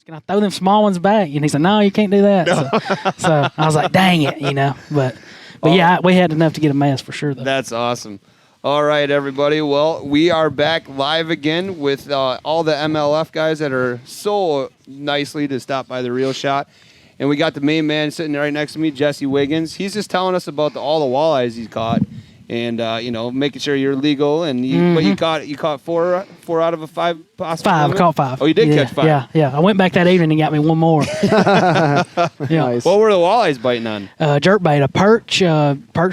can I throw them small ones back? And he said, no, you can't do that. So I was like, dang it, But yeah, we had enough to get a mess for sure, though. That's awesome. All right, everybody. Well, we are back live again with all the MLF guys that are so nicely to stop by the Real Shot. And we got the main man sitting right next to me, Jesse Wiggins. He's just telling us about all the walleyes he's caught. And making sure you're legal. And but you caught four out of a 5 possible. 5. I caught 5. Oh, you did catch 5. Yeah. I went back that evening and got me one more. Nice. What were the walleyes biting on? Jerkbait, a perch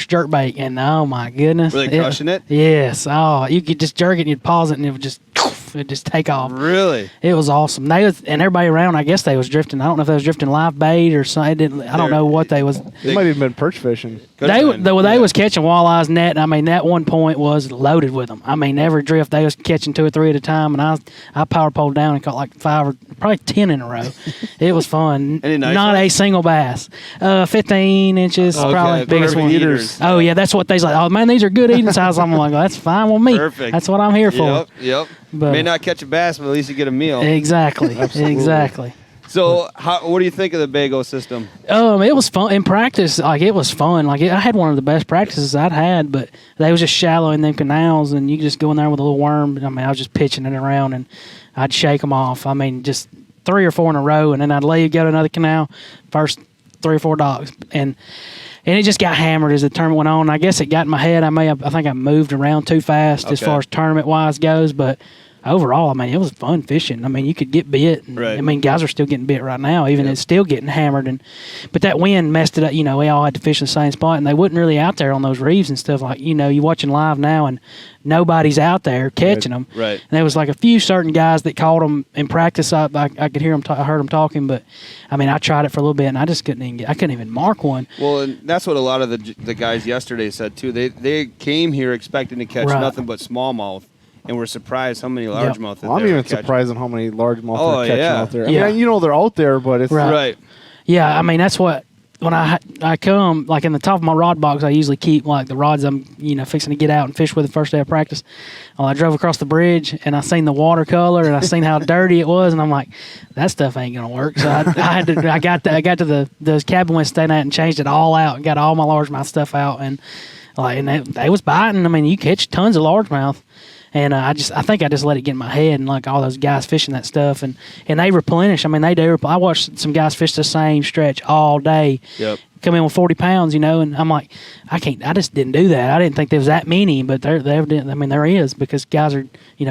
jerkbait, and oh my goodness, Were they crushing it? Yes. Oh, you could just jerk it and you'd pause it and it would just take off. Really? It was awesome. And everybody around, I guess they was drifting. I don't know if they was drifting live bait or something. I don't know what they was. They might have been perch fishing. They was catching walleyes net. I mean, that one point was loaded with them. I mean, every drift they was catching 2 or 3 at a time, and I power poled down and caught like 5 or probably 10 in a row. It was fun. Any nice Not ones? a single bass. 15 inches, probably biggest one. Eaters. Oh yeah, that's what they's like. Oh man, these are good eating size. I'm like, well, that's fine with me. Perfect. That's what I'm here for. Yep. But, May not catch a bass, but at least you get a meal. Exactly. Exactly. So, what do you think of the Bago system? It was fun in practice. Like it was fun. Like I had one of the best practices I'd had, but they was just shallow in them canals, and you could just go in there with a little worm. I mean, I was just pitching it around, and I'd shake them off. I mean, just 3 or 4 in a row, and then I'd leave, go to another canal, first 3 or 4 dogs, and it just got hammered as the tournament went on. I guess it got in my head. I think I moved around too fast as far as tournament wise goes, but. Overall, I mean, it was fun fishing. I mean, you could get bit. And, right. I mean, guys are still getting bit right now. Even it's still getting hammered. But that wind messed it up. We all had to fish in the same spot, and they wasn't really out there on those reefs and stuff. Like, you're watching live now, and nobody's out there catching them. Right. And there was like a few certain guys that caught them in practice. I could hear them. I heard them talking, but I mean, I tried it for a little bit, and I just couldn't even mark one. Well, and that's what a lot of the guys yesterday said too. They came here expecting to catch nothing but smallmouth. And we're surprised how many largemouth. Well, I'm even surprised on how many largemouth are catching out there. Yeah. I mean, they're out there, but it's right. Yeah, I mean that's what when I come like in the top of my rod box, I usually keep like the rods I'm fixing to get out and fish with the first day of practice. Well, I drove across the bridge and I seen the watercolor and I seen how dirty it was, and I'm like, that stuff ain't gonna work. So I got to those cabin we staying at and changed it all out and got all my largemouth stuff out, and they was biting. I mean, you catch tons of largemouth. And I think I just let it get in my head, and like all those guys fishing that stuff, and they replenish. I mean, they do. I watched some guys fish the same stretch all day. Yep. Come in with 40 pounds, and I'm like, I just didn't do that. I didn't think there was that many, but there is, because guys are,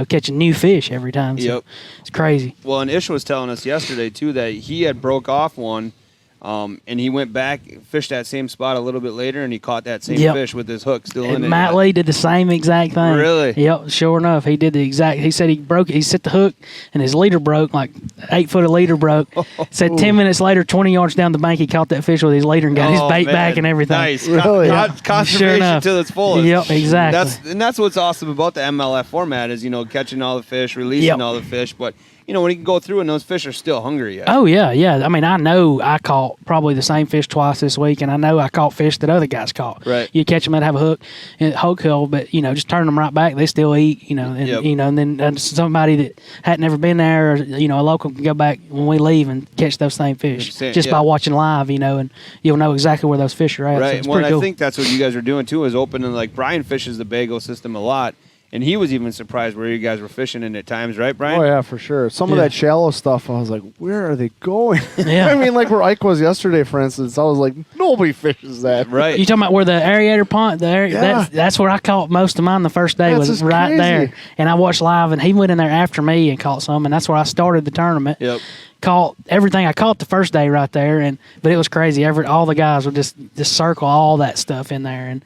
catching new fish every time. So it's crazy. Well, and Ish was telling us yesterday too that he had broke off one. And he went back, fished that same spot a little bit later, and he caught that same fish with his hook still in it. Matt Lee did the same exact thing. Really? Yep, sure enough. He did the exact. He said he set the hook, and his leader broke, like 8 foot of leader broke. Said 10 minutes later, 20 yards down the bank, he caught that fish with his leader and got his bait back and everything. Nice. Really? Conservation to its fullest. Yep, exactly. That's what's awesome about the MLF format is, catching all the fish, releasing all the fish, but when you can go through and those fish are still hungry yet. Oh, yeah. I mean, I know I caught probably the same fish twice this week, and I know I caught fish that other guys caught. Right. You catch them that have a hook hill, but, just turn them right back. They still eat, and then somebody that hadn't ever been there, or, a local can go back when we leave and catch those same fish just by watching live, and you'll know exactly where those fish are at. Right. So well, cool. I think that's what you guys are doing, too, is opening, like Brian fishes the Bago system a lot. And he was even surprised where you guys were fishing in at times, right, Brian? Oh, yeah, for sure. Some of that shallow stuff, I was like, where are they going? Yeah. I mean, like where Ike was yesterday, for instance, I was like, nobody fishes that. Right. You talking about where the aerator pond, that's where I caught most of mine the first day, was right crazy. there. And I watched live, and he went in there after me and caught some, and that's where I started the tournament. Yep. Caught everything I caught the first day right there, but it was crazy. All the guys would just circle all that stuff in there, and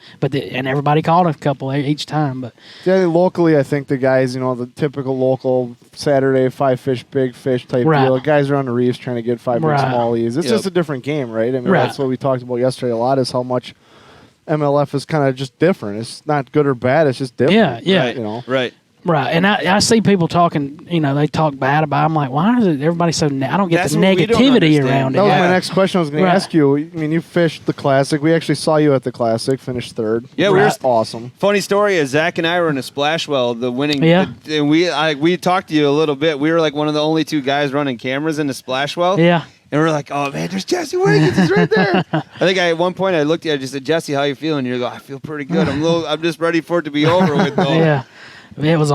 everybody caught a couple each time. But yeah, locally, I think the guys, the typical local Saturday 5 fish, big fish type deal. Guys are on the reefs trying to get 5 big smallies. It's just a different game, right? I mean, that's what we talked about yesterday a lot, is how much MLF is kind of just different. It's not good or bad. It's just different. Yeah. Right. Right, and I see people talking, they talk bad about it. I'm like, why is it everybody so I don't get the negativity around it. That was my next question I was going to ask you. I mean, you fished the Classic. We actually saw you at the Classic, finished third. Yeah, we were awesome. Funny story is Zach and I were in a splash well, the winning. Yeah. And we talked to you a little bit. We were like one of the only 2 guys running cameras in the splash well. Yeah. And we're like, oh, man, there's Jesse Wiggins. He's right there. I think at one point I looked at you, I just said, Jesse, how you feeling? You go, I feel pretty good. I'm just ready for it to be over with. Yeah. That was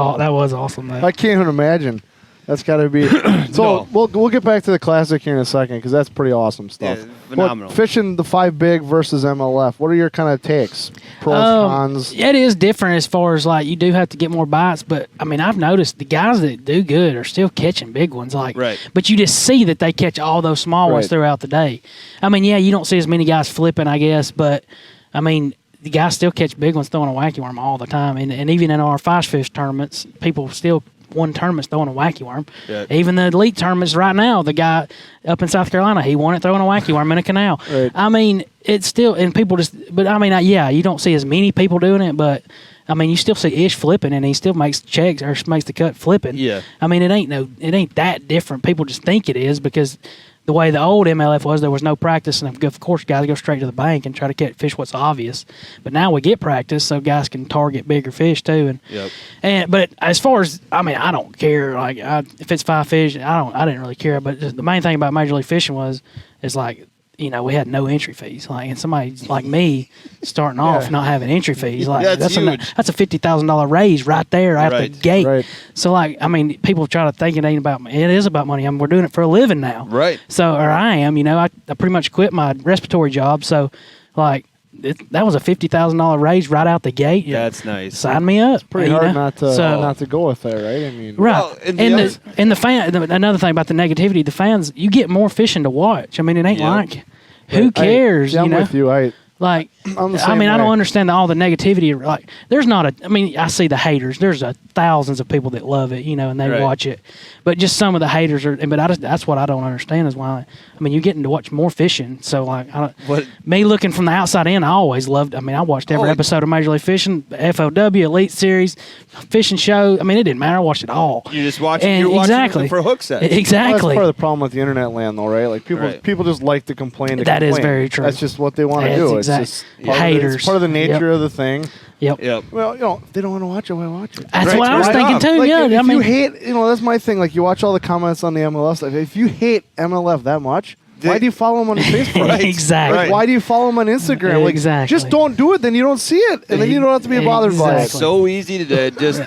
awesome, man. I can't even imagine. That's got to be. So we'll get back to the Classic here in a second because that's pretty awesome stuff. Yeah, phenomenal. Fishing the 5 big versus MLF. What are your kind of takes? Pros, cons? It is different as far as like you do have to get more bites, but I mean I've noticed the guys that do good are still catching big ones. But you just see that they catch all those small ones throughout the day. I mean, yeah, you don't see as many guys flipping, I guess, but I mean. The guys still catch big ones throwing a wacky worm all the time. And even in our fast fish tournaments, people still won tournaments throwing a wacky worm. Yeah. Even the elite tournaments right now, the guy up in South Carolina, he won it throwing a wacky worm in a canal. Right. I mean, it's still, and people just, but I mean, yeah, you don't see as many people doing it, but I mean, you still see Ish flipping, and he still makes checks or makes the cut flipping. Yeah. I mean, it ain't that different. People just think it is because the way the old MLF was, there was no practice, and of course, guys go straight to the bank and try to catch fish what's obvious. But now we get practice, so guys can target bigger fish too. But as far as I mean, I don't care. Like if it's 5 fish, I didn't really care. But the main thing about Major League Fishing is like. We had no entry fees. And somebody like me starting off not having entry fees, that's huge. That's a $50,000 raise right there at the gate. Right. So people try to think it ain't about money. It is about money. I mean, we're doing it for a living now. Right. So, or I am. I pretty much quit my respiratory job. So, that was a $50,000 raise right out the gate. Yeah, that's nice. Sign me up. It's pretty hard not to go with that, right? I mean, right. Well, and the fan. Another thing about the negativity, the fans, you get more fishing to watch. I mean, it ain't like who cares? I'm with you. I don't understand all the negativity. Like, there's not I see the haters. There's thousands of people that love it, and they watch it. But just some of the haters are. But that's what I don't understand is why. I mean, you're getting to watch more fishing. So me looking from the outside in, I always loved. I mean, I watched every episode of Major League Fishing, FLW, Elite Series, fishing show. I mean, it didn't matter. I watched it all. You just watch it. You're watching it for hook sets. Exactly. Well, that's part of the problem with the internet land, though, right? Like people just like to complain. That is very true. That's just what they want to do. Exactly. It's just haters. It's part of the nature of the thing. Yep. Well, if they don't want to watch it, why watch it? That's what I was thinking too. If you hate, that's my thing. Like, you watch all the comments on the MLF stuff. If you hate MLF that much, why do you follow them on Facebook? Exactly. Like, why do you follow them on Instagram? Like, exactly. Just don't do it. Then you don't see it, and then you don't have to be bothered by it. It's so easy to just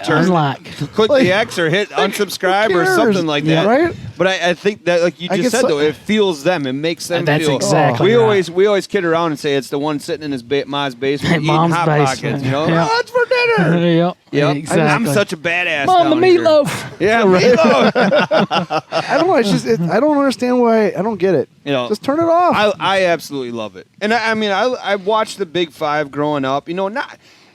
click the X or hit unsubscribe or something like that. Right? But I think that, like you just said, though, it feels them. It makes them That's feel. Exactly. We always kid around and say it's the one sitting in his mom's basement eating Hot Pockets. Oh, it's for dinner. Yep. Exactly. I'm such a badass. Mom, the meatloaf. Yeah, meatloaf. I don't know. It's just I don't understand why. I don't get it. Just turn it off. I absolutely love it. And I watched the Big Five growing up.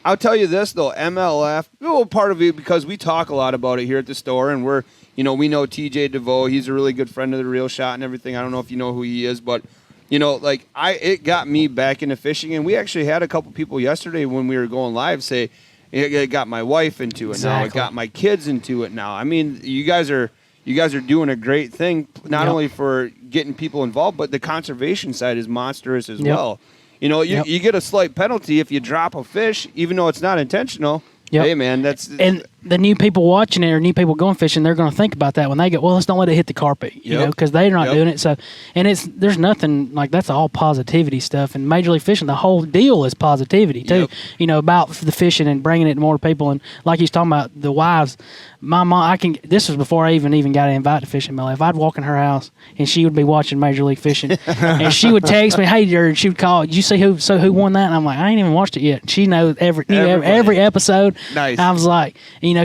I'll tell you this though, MLF, part of it because we talk a lot about it here at the store, and we know TJ DeVoe. He's a really good friend of the Real Shot and everything. I don't know if you know who he is, but it got me back into fishing, and we actually had a couple people yesterday when we were going live say it got my wife into it now. It got my kids into it now. I mean, you guys are doing a great thing, not only for getting people involved, but the conservation side is monstrous as well. You get a slight penalty if you drop a fish, even though it's not intentional. Hey, man, and the new people watching it or new people going fishing, they're going to think about that when they go, well, let's don't let it hit the carpet, because they're not doing it. So, and there's nothing like that's all positivity stuff. And Major League Fishing, the whole deal is positivity too. About the fishing and bringing it to more people. And like he's talking about the wives, my mom, this was before I even got invited to fishing MLF. I'd walk in her house and she would be watching Major League Fishing, and she would text me, "Hey, Jared," she would call, "Did you see who won that?" And I'm like, "I ain't even watched it yet." She knows every episode. Nice. I was like,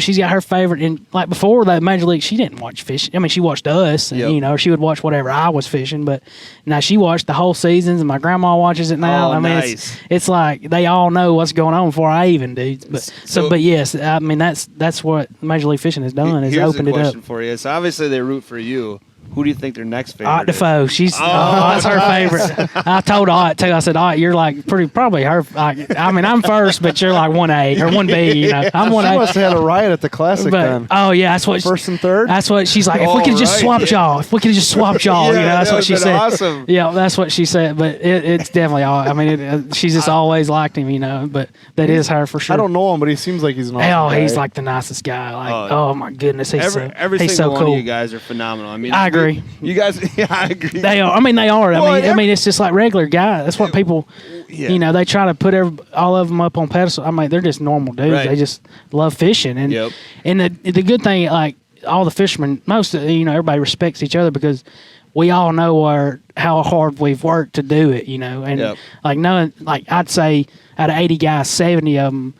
she's got her favorite. And like before that Major League, she didn't watch fishing. I mean, she watched us, and, she would watch whatever I was fishing. But now she watched the whole seasons, and my grandma watches it now. Nice. It's like they all know what's going on before I even do. But yes, I mean that's what Major League Fishing has done is opened it up. Here's a question for you. So obviously they root for you. Who do you think their next favorite Ott is? Defoe. She's that's her favorite. I told Ott too. I said, Ott, you're like probably her. I mean, I'm first, but you're like 1A or 1B. You know, I'm 1A. She must have had a riot at the classic then. Oh yeah, that's what. First and third. That's what she's like. If we could just swap y'all. If we could just swap y'all. You know, that's what she said. Awesome. Yeah, that's what she said. But it's definitely all. I mean, she's just always liked him. You know, but that is her for sure. I don't know him, but he seems like he's an awesome guy. He's like the nicest guy. Like, oh my goodness, he's every he's single so cool. one of you guys are phenomenal. I mean, I agree. You guys, yeah, I agree. They are. I mean, they are. I mean, it's just like regular guys. That's what people, you know, they try to put all of them up on pedestal. I mean, they're just normal dudes. Right. They just love fishing. And and the good thing, like all the fishermen, most of, you know, everybody respects each other because we all know how hard we've worked to do it. You know, and like knowing, like I'd say out of 80 guys, 70 of them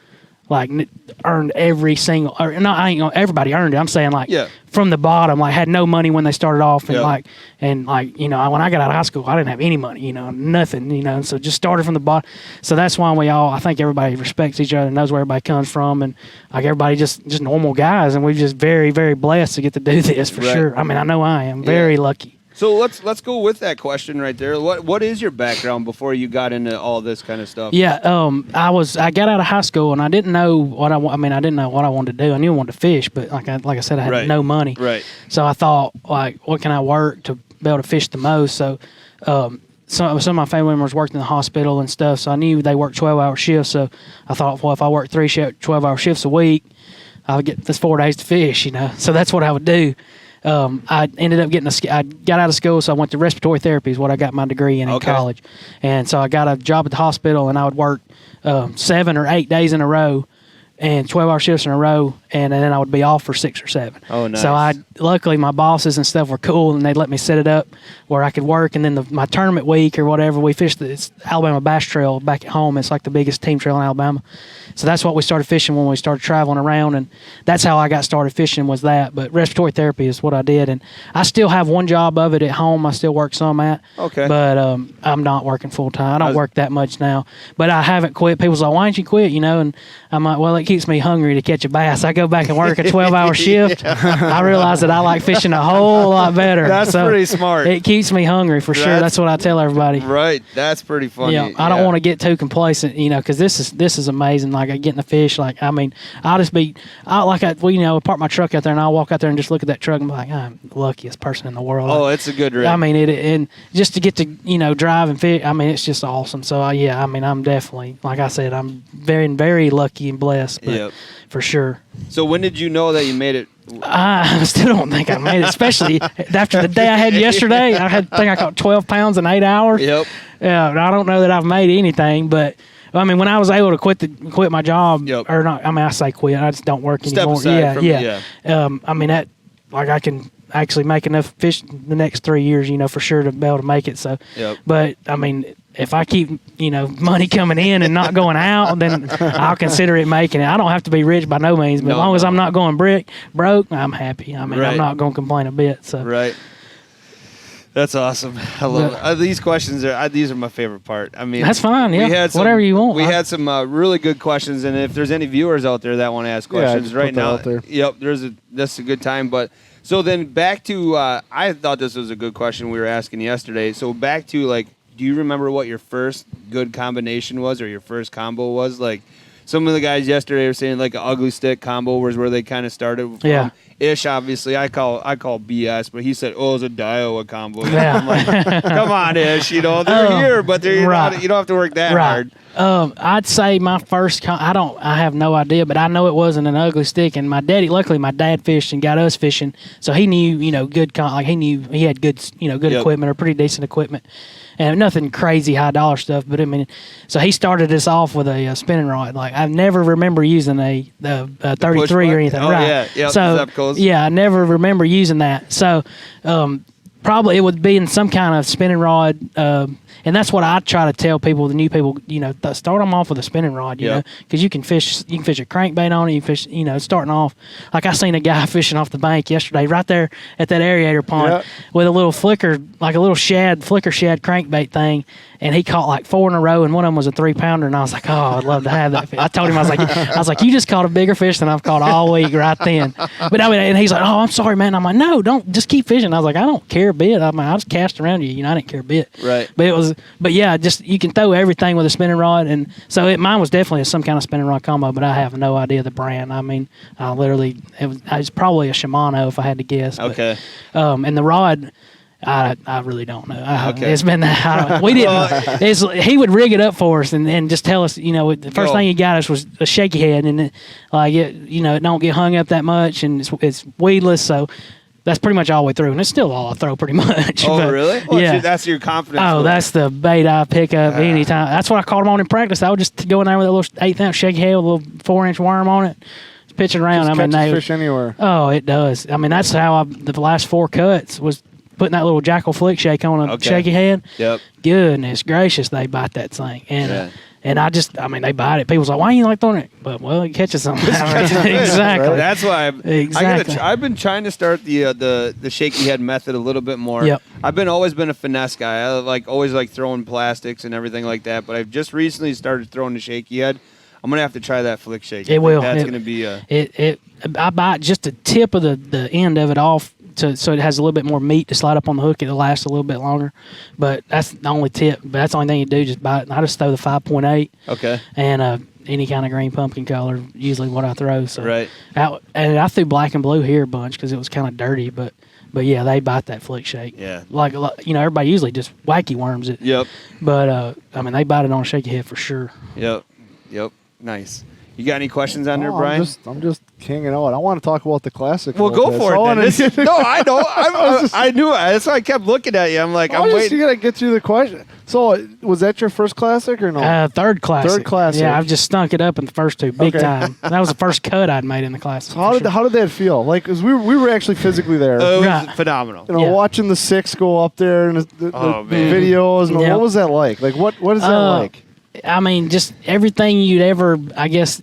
like earned every single, or no, I ain't gonna, everybody earned it. I'm saying like from the bottom, like had no money when they started off, and like you know, when I got out of high school, I didn't have any money, you know, nothing, you know, and so just started from the bottom. So that's why I think everybody respects each other, knows where everybody comes from, and like everybody just normal guys, and we're just very, very blessed to get to do this for sure. I mean, I know I am very lucky. So let's go with that question right there. What is your background before you got into all this kind of stuff? Yeah, I got out of high school and I didn't know what I didn't know what I wanted to do. I knew I wanted to fish, but like I said, I had no money. Right. So I thought, like, what can I work to be able to fish the most? So some of my family members worked in the hospital and stuff, so I knew they worked 12-hour shifts. So I thought, well, if I worked 12-hour shifts a week, I would get this 4 days to fish, you know. So that's what I would do. I ended up I got out of school, so I went to respiratory therapy is what I got my degree in college. And so I got a job at the hospital, and I would work 7 or 8 days in a row and 12-hour shifts in a row, and then I would be off for 6 or 7. Oh, nice. So luckily my bosses and stuff were cool, and they'd let me set it up where I could work. And then my tournament week or whatever, we fished the Alabama Bass Trail back at home. It's like the biggest team trail in Alabama. So that's what we started fishing when we started traveling around, and that's how I got started fishing was that. But respiratory therapy is what I did, and I still have one job of it at home. I still work some at. Okay. But I'm not working full time. I don't work that much now, but I haven't quit. People's like, why didn't you quit? You know, and I'm like, well, it keeps me hungry to catch a bass. I go back and work a 12-hour shift. I realize that I like fishing a whole lot better. That's pretty smart. It keeps me hungry for sure. That's what I tell everybody. Right. That's pretty funny. Yeah. I don't want to get too complacent, you know, because this is amazing. Like I get in the fish. Like I mean, I'll just be, park my truck out there and I'll walk out there and just look at that truck and be like, I'm the luckiest person in the world. Oh, it's a good rig. I mean, and just to get to drive and fish. I mean, it's just awesome. So I mean, I'm definitely, like I said, I'm very, very lucky and blessed. But for sure. So when did you know that you made it? I still don't think I made it, especially after the day I had yesterday. I caught 12 pounds in 8 hours. Yep. Yeah, I don't know that I've made anything, but I mean, when I was able to quit my job, or not, I mean, I say quit, I just don't work anymore. I mean, that, like, I can actually make enough fish the next 3 years, you know, for sure to be able to make it. So, but I mean, if I keep, money coming in and not going out, then I'll consider it making it. I don't have to be rich by no means, but as long as I'm not going broke, I'm happy. I mean, I'm not going to complain a bit. So. Right. That's awesome. I love it. These questions these are my favorite part. I mean, that's fine. Yeah, whatever you want. We had some really good questions, and if there's any viewers out there that want to ask questions right now, that's a good time. But so then back to, I thought this was a good question we were asking yesterday. So back to like, do you remember what your first good combination was, or your first combo was? Like, some of the guys yesterday were saying like an ugly stick combo was where they kind of started from. Yeah. Ish, obviously, I call BS, but he said, "Oh, it's a Daiwa combo." Yeah. I'm like, come on, Ish. They're here, but you don't have to work that hard. I'd say my first. I have no idea, but I know it wasn't an ugly stick. And luckily, my dad fished and got us fishing, so he knew, he knew he had good, good equipment or pretty decent equipment. And nothing crazy high dollar stuff, but I mean, so he started us off with a spinning rod. Like I never remember using a 33 or anything. Oh, right? Yeah. So I never remember using that. So Probably it would be in some kind of spinning rod, and that's what I try to tell people, the new people, start them off with a spinning rod, you know, because you can fish a crankbait on it. You fish, starting off, like I seen a guy fishing off the bank yesterday, right there at that aerator pond with a little flicker, like a little flicker shad crankbait thing, and he caught like 4 in a row, and one of them was a 3-pounder, and I was like, oh, I'd love to have that fish. I told him, I was like, you just caught a bigger fish than I've caught all week right then. But I mean, and he's like, oh, I'm sorry, man. I'm like, no, don't, just keep fishing. I was like, I don't care a bit. I mean, I just cast around you, I didn't care a bit. Right. But yeah, just you can throw everything with a spinning rod, and so mine was definitely some kind of spinning rod combo, but I have no idea the brand. I mean, it's probably a Shimano if I had to guess. Okay. But, and the rod, I really don't know. Okay. It's been we didn't. He would rig it up for us and just tell us. The first thing he got us was a shaky head, and it don't get hung up that much, and it's weedless, so. That's pretty much all the way through, and it's still all I throw pretty much. Oh, but, really? Well, yeah. That's your confidence. Oh, that's the bait I pick up anytime. That's what I caught them on in practice. I would just go in there with a little 1/8 shaky head with a little 4-inch worm on it, pitch it around. Just catches fish anywhere. Oh, it does. I mean, that's how the last 4 cuts was putting that little Jackal flick shake on a shaky head. Yep. Goodness gracious, they bite that thing. And and they bite it. People's like, why you like throwing it? But it catches something. Exactly. That's why exactly. I've been trying to start the shaky head method a little bit more. Yep. I've always been a finesse guy. I always like throwing plastics and everything like that. But I've just recently started throwing the shaky head. I'm gonna have to try that flick shake. It will. That's gonna be a. I bite just the tip of the end of it off. So it has a little bit more meat to slide up on the hook. It'll last a little bit longer, but that's the only tip. But that's the only thing you do. Just bite it. And I just throw the 5.8. Okay. And any kind of green pumpkin color, usually what I throw. So right. And I threw black and blue here a bunch because it was kind of dirty, but yeah, they bite that flick shake. Yeah. Like everybody usually just wacky worms it. Yep. But they bite it on a shaky head for sure. Yep. Nice. You got any questions on there, Brian? I'm just hanging out. I want to talk about the classic. Well, go for it. Then. No, I know. I knew it. That's why I kept looking at you. I'm like, I'm waiting. You got to get through the question. So, was that your first classic or no? Third classic. Third classic. Yeah, I've just stunk it up in the first 2, big time. That was the first cut I'd made in the classic. So how did that feel? Like, cause we were actually physically there. It was phenomenal. Watching the 6 go up there and the videos. And what was that like? Like, what is that like? I mean, just everything you'd ever, I guess,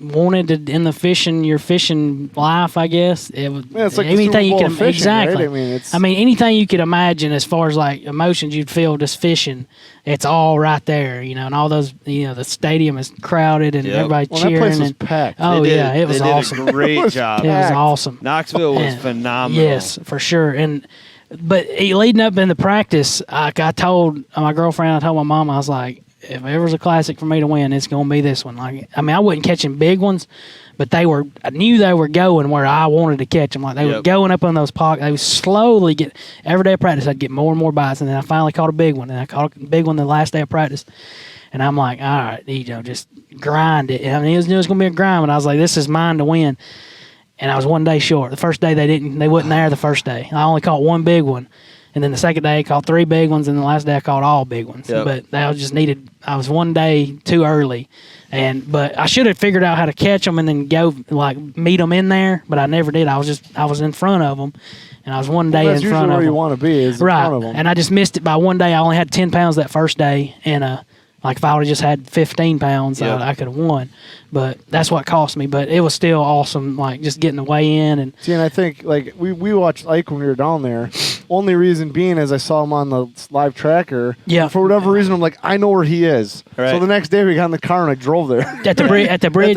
wanted in the your fishing life, I guess. It's like anything you can fishing, exactly. Right? I mean, anything you could imagine as far as like emotions you'd feel just fishing, it's all right there, and all those, the stadium is crowded and everybody cheering. That place was packed. Oh yeah, it was awesome. Did a great job. It was awesome. Knoxville was phenomenal. Yes, for sure. But leading up into practice, I told my girlfriend, I told my mom, I was like, if there was a classic for me to win, it's going to be this one. Like, I mean, I wasn't catching big ones, but I knew they were going where I wanted to catch them. Like, they were going up on those pockets. They would slowly get, every day of practice, I'd get more and more bites. And then I finally caught a big one. And I caught a big one the last day of practice. And I'm like, all right, just grind it. And I mean, it was going to be a grind, but I was like, this is mine to win. And I was one day short. The first day, they wasn't there the first day. I only caught one big one. And then the second day, I caught 3 big ones, and the last day I caught all big ones. Yep. But I was one day too early. But I should have figured out how to catch them and then go, like, meet them in there, but I never did. I was in front of them, and I was one day in front of them. That's usually where you want to be, is in front of them. And I just missed it by one day. I only had 10 pounds that first day, and like if I would have just had 15 pounds, I could have won. But that's what cost me. But it was still awesome, like just getting the weigh in. And I think like we watched Ike when we were down there. Only reason being is I saw him on the live tracker. Yeah. For whatever reason, I'm like, I know where he is. Right. So the next day we got in the car and I drove there. At the bridge. At the bridge.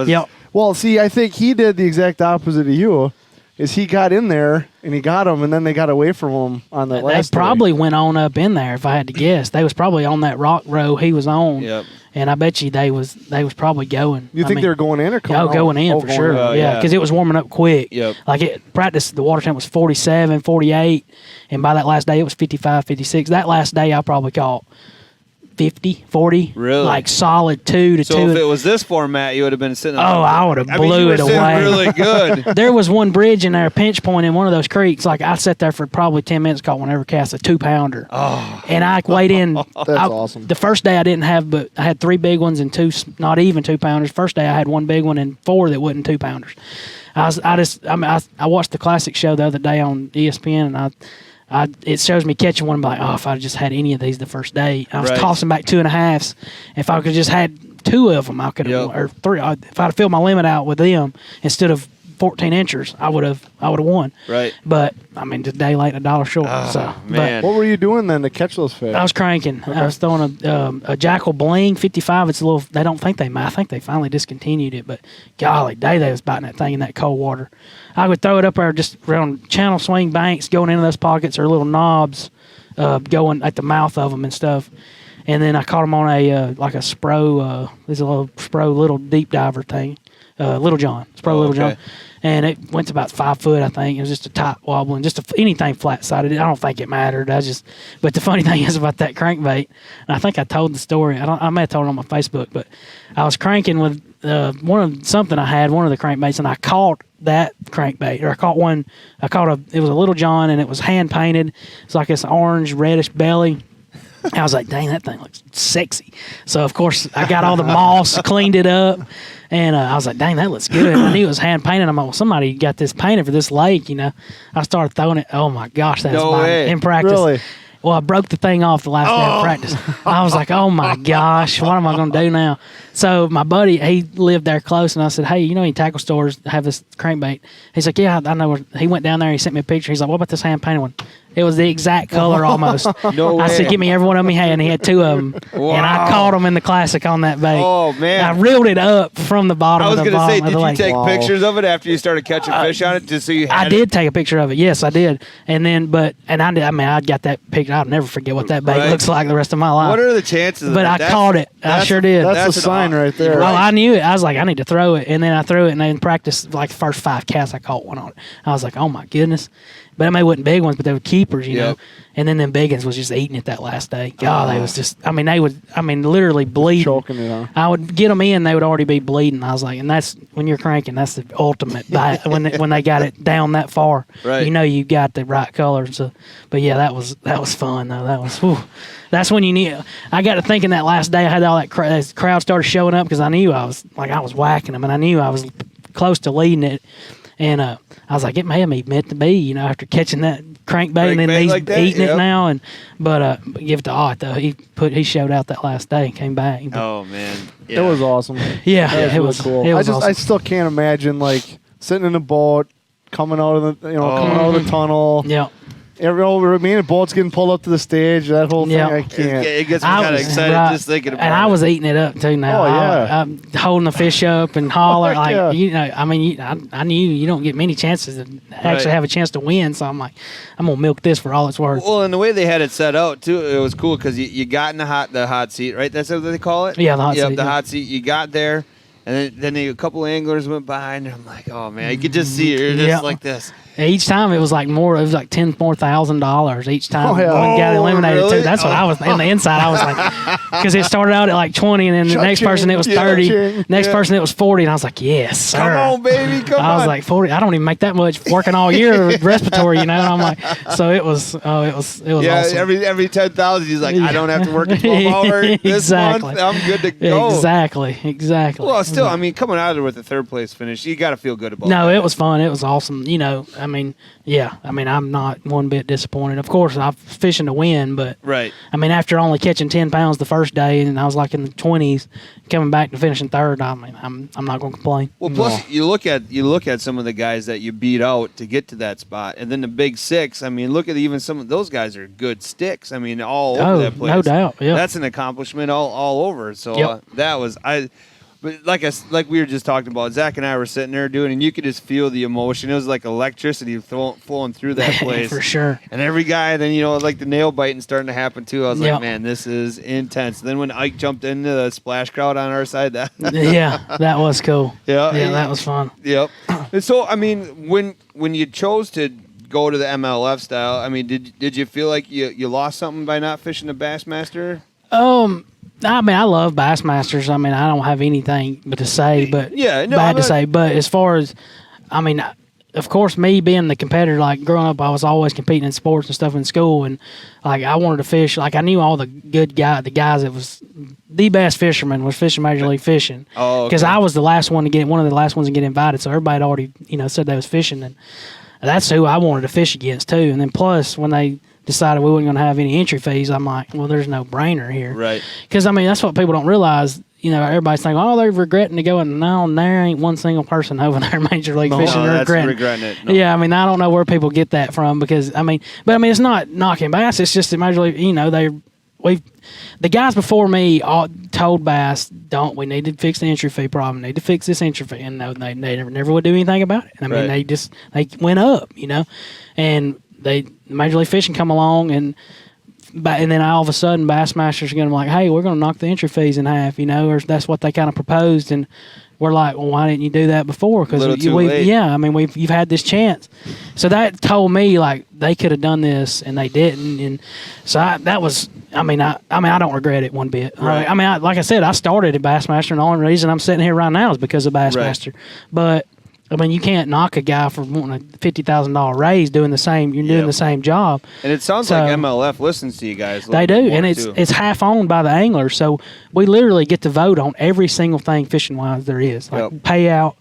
Yep. Well, see, I think he did the exact opposite of you. Is he got in there and he got him, and then they got away from him on the last. They probably went on up in there. If I had to guess, they was probably on that rock row he was on. Yep. And I bet you they was probably going. You think they were going in or coming out? Going in for sure. Yeah, because it was warming up quick. Yep. Like practice, the water temp was 47, 48, and by that last day it was 55, 56. That last day I probably caught 50, 40. Really? Like solid 2 to 2. So if it was this format, you would have been sitting on I would have blew it away. Really good. There was one bridge in there, a pinch point in one of those creeks. Like I sat there for probably 10 minutes, caught one ever cast a 2-pounder. Oh. And I weighed in. That's awesome. The first day I didn't have, but I had 3 big ones and 2 not even 2-pounders. First day I had 1 big one and 4 that wasn't 2-pounders. I watched the classic show the other day on ESPN, and it shows me catching one. I'm like, oh, if I just had any of these the first day, I was tossing back 2.5s. If I could just had 2 of them, I could have, or 3. If I'd filled my limit out with them instead of 14 inchers, I would have won. Right. But I mean, just a day late, $1 short. Man. What were you doing then to catch those fish? I was cranking. Okay. I was throwing a Jackal Bling 55. It's a little. They don't think I think they finally discontinued it, but golly, they was biting that thing in that cold water. I would throw it up there just around channel swing banks, going into those pockets or little knobs, going at the mouth of them and stuff. And then I caught them on a like a Spro. There's a little Spro little deep diver thing, Little John. Spro Little John. And it went to about 5 foot, I think. It was just a tight wobbling, anything flat-sided. I don't think it mattered. But the funny thing is about that crankbait, and I think I told the story. I may have told it on my Facebook, but I was cranking with one of the crankbaits, and I caught that crankbait, or I caught it was a Little John, and it was hand-painted. It's like this orange, reddish belly. I was like, dang, that thing looks sexy. So, of course, I got all the moss, cleaned it up, and I was like, dang, that looks good. I knew it was hand-painted. I'm like, well, somebody got this painted for this lake, I started throwing it. Oh, my gosh, that's in practice. Really? Well, I broke the thing off the last day of practice. I was like, oh, my gosh, what am I going to do now? So my buddy, he lived there close, and I said, hey, any tackle stores have this crankbait? He's like, yeah, I know. He went down there, he sent me a picture. He's like, what about this hand-painted one? It was the exact color almost. No way. I said, give me every one of them he had, and he had 2 of them. Wow. And I caught them in the Classic on that bait. Oh, man. I reeled it up from the bottom of the bottom of the lake. Did you take pictures of it after you started catching fish on it just so you had I did take a picture of it. Yes, I did. And then, I got that picture. I'll never forget what that bait looks like the rest of my life. What are the chances of that? But I caught it. I sure did. That's a sign right there. Well, I knew it. I was like, I need to throw it. And then I threw it, and in practice, like the first 5 casts, I caught one on it. I was like, oh, my goodness. But they wasn't big ones, but they were keepers, you know. And then them big ones was just eating it that last day. God, they was just, literally bleeding. Choking it on. I would get them in, they would already be bleeding. I was like, and that's, when you're cranking, that's the ultimate bite. when they got it down that far, you got the right color. So, but yeah, that was fun, though. That was, whew. That's when you knew. I got to thinking that last day, I had all that crowd started showing up because I knew I was whacking them, and I knew I was close to leading it. And I was like, it may have been meant to be, after catching that crankbait and then he's like eating it now. But give it to Ott though. He showed out that last day and came back. Oh man, it was awesome. Yeah, it was cool. Awesome. I still can't imagine sitting in a boat, coming out of the tunnel. Yeah. Me and the boat's getting pulled up to the stage. That whole thing, I can't. It gets me kind of excited just thinking about it. And I was eating it up too. Now, I'm holding the fish up and holler I knew you don't get many chances to actually have a chance to win. So I'm like, I'm gonna milk this for all it's worth. Well, and the way they had it set out too, it was cool because you got in the hot seat, right? That's what they call it. Yeah, the hot seat. The hot seat. You got there, and then a couple of anglers went by, and I'm like, oh man, you could just see it just like this. Each time it was like more. It was like $10,000 each time one got eliminated really? too. That's what I was in the inside. I was like, because it started out at like 20, and then the next person it was 30. Next person it was 40, and I was like, yes, sir. Come on, baby, come on. I was like 40. I don't even make that much working all year with respiratory, And I'm like, so it was. It was awesome. Every 10,000, he's like, I don't have to work a 12 hour this month. I'm good to go. Exactly. Well, still, coming out of there with a 3rd place finish, you got to feel good about it. No, it was fun. It was awesome. I'm not one bit disappointed. Of course, I'm fishing to win, but after only catching 10 pounds the first day, and I was like in the 20s, coming back to finishing 3rd, I'm not going to complain. Well, plus you look at some of the guys that you beat out to get to that spot, and then the big 6. Look at even some of those guys are good sticks. All over that place. No doubt. Yeah, that's an accomplishment all over. So that was But like we were just talking about, Zach and I were sitting there doing, and you could just feel the emotion. It was like electricity flowing through that place. For sure. And every guy, then, like the nail biting starting to happen too. I was like, man, this is intense. Then when Ike jumped into the splash crowd on our side, that that was cool. Yeah, that was fun. Yep. And so, when you chose to go to the MLF style, did you feel like you lost something by not fishing the Bassmaster? I love Bassmasters. I don't have anything but to say, but bad to say. But as far as, of course, me being the competitor, like growing up, I was always competing in sports and stuff in school, and I wanted to fish. I knew all the the guys that was the best fisherman was fishing Major League Fishing. Oh, because I was the last one to get one of the last ones to get invited, so everybody had already said they was fishing, and that's who I wanted to fish against too. And then plus when they decided we weren't going to have any entry fees, I'm like, well, there's no brainer here. Right. Because, I mean, that's what people don't realize. You know, everybody's thinking, oh, they're regretting to go. And no, there ain't one single person over there Major League Fishing regretting it. No. Yeah, I mean, I don't know where people get that from because, I mean, it's not knocking bass. It's just that Major League, you know, the guys before me all told Bass, we need to fix the entry fee problem. Need to fix this entry fee. And no, they never would do anything about it. I mean, they went up, you know, and Major League Fishing come along and then all of a sudden Bassmasters are going to be like, hey, we're going to knock the entry fees in half, you know, or that's what they kind of proposed. And we're like, well, why didn't you do that before? Because you've had this chance. So that told me like they could have done this and they didn't. And so I don't regret it one bit. Right. Like I said, I started at Bassmaster, and the only reason I'm sitting here right now is because of Bassmaster. Right. But I mean, you can't knock a guy for wanting a $50,000 raise doing the same. You're doing the same job. And it sounds like MLF listens to you guys. They do, and it's half owned by the anglers. So we literally get to vote on every single thing fishing wise there is, like payout,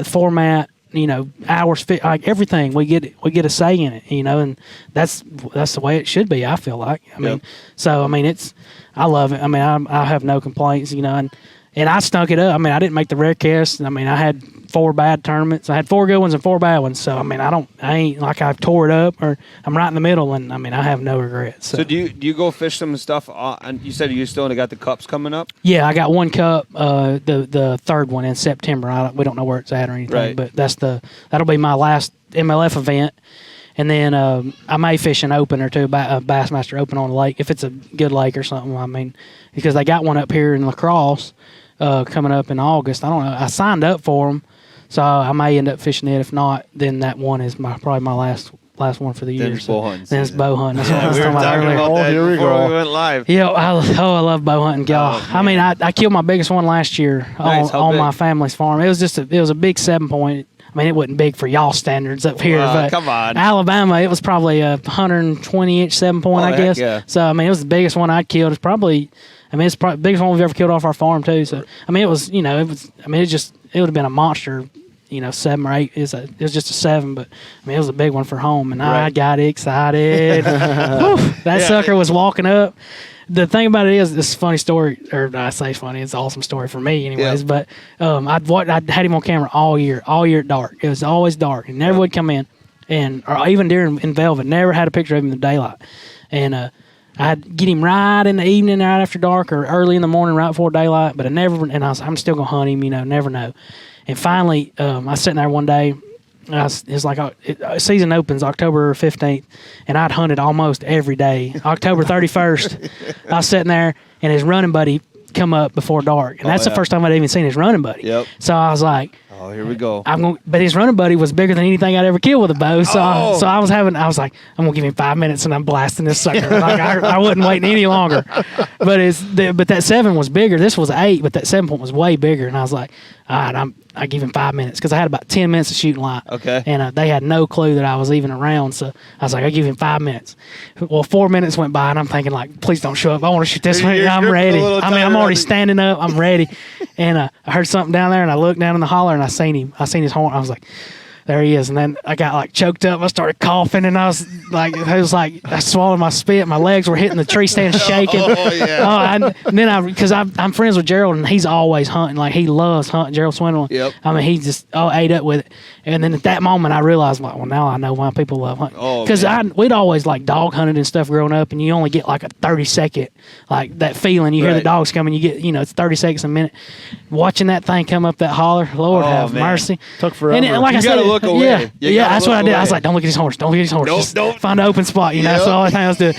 format, you know, hours, like everything. We get a say in it, you know, and that's the way it should be. I feel like. I mean, I love it. I mean, I have no complaints, you know, and I stunk it up. I mean, I didn't make the rare cast. I mean, I had 4 bad tournaments. I had 4 good ones and 4 bad ones. So, I mean, I ain't like I tore it up or I'm right in the middle. And, I mean, I have no regrets. So do you go fish some stuff? And you said you still only got the cups coming up? Yeah, I got one cup, the third one in September. We don't know where it's at or anything. Right. But that'll be my last MLF event. And then I may fish an open or two, a Bassmaster Open on the lake, if it's a good lake or something. I mean, because they got one up here in La Crosse coming up in August. I don't know. I signed up for them, so I may end up fishing it. If not, then that one is probably my last one for the year. Then it's bow hunting. Then it's bow hunting. That's what I was talking about that here we before we went live. Yeah, I love bow hunting, y'all. I mean, I killed my biggest one last year on my family's farm. It was a big 7-point. I mean, it wasn't big for y'all standards up here, but come on. Alabama, it was probably a 120-inch 7-point, I guess. Yeah. So, I mean, it was the biggest one I'd killed. It's probably the biggest one we've ever killed off our farm, too. So, I mean, it would have been a monster, you know, 7 or 8. It was just a 7, but, I mean, it was a big one for home, and I got excited. That sucker was walking up. The thing about it is, it's a funny story, or I say funny, it's an awesome story for me anyways, but I'd had him on camera all year at dark. It was always dark. He never would come in, or even in Velvet, never had a picture of him in the daylight. And I'd get him right in the evening, right after dark, or early in the morning, right before daylight, but I was like, I'm still going to hunt him, you know, never know. And finally, I was sitting there one day, it's like season opens October 15th, and I'd hunted almost every day. October 31st, I was sitting there, and his running buddy come up before dark, and that's the first time I'd even seen his running buddy. Yep. So I was like, oh, here we go. But his running buddy was bigger than anything I'd ever killed with a bow. So I was like, I'm gonna give him 5 minutes, and I'm blasting this sucker. Like I wasn't waiting any longer. But that 7 was bigger. This was 8, but that 7-point was way bigger, and I was like, all right, I give him 5 minutes because I had about 10 minutes of shooting light. Okay. And they had no clue that I was even around. So I was like, I give him 5 minutes. Well, 4 minutes went by, and I'm thinking like, please don't show up. I want to shoot this one. I'm ready. I'm already standing up. I'm ready. And I heard something down there, and I looked down in the holler, and I seen him. I seen his horn. I was like, there he is. And then I got like choked up. I started coughing, and I was like I swallowed my spit. My legs were hitting the tree stand shaking. And then because I'm friends with Gerald, and he's always hunting. Like he loves hunting. Gerald Swindle. Yep. I mean, he just ate up with it. And then at that moment, I realized, like, well, now I know why people love hunting. Because we'd always like dog hunted and stuff growing up, and you only get like a 30-second, like that feeling. You hear the dogs coming, you get, you know, it's 30 seconds a minute. Watching that thing come up that holler, Lord have mercy. Took forever. And like I said, look away. Yeah, that's what I did. I was like, don't look at his horse. Don't look at his horse. Don't. Find an open spot, you know. That's the only thing I was doing.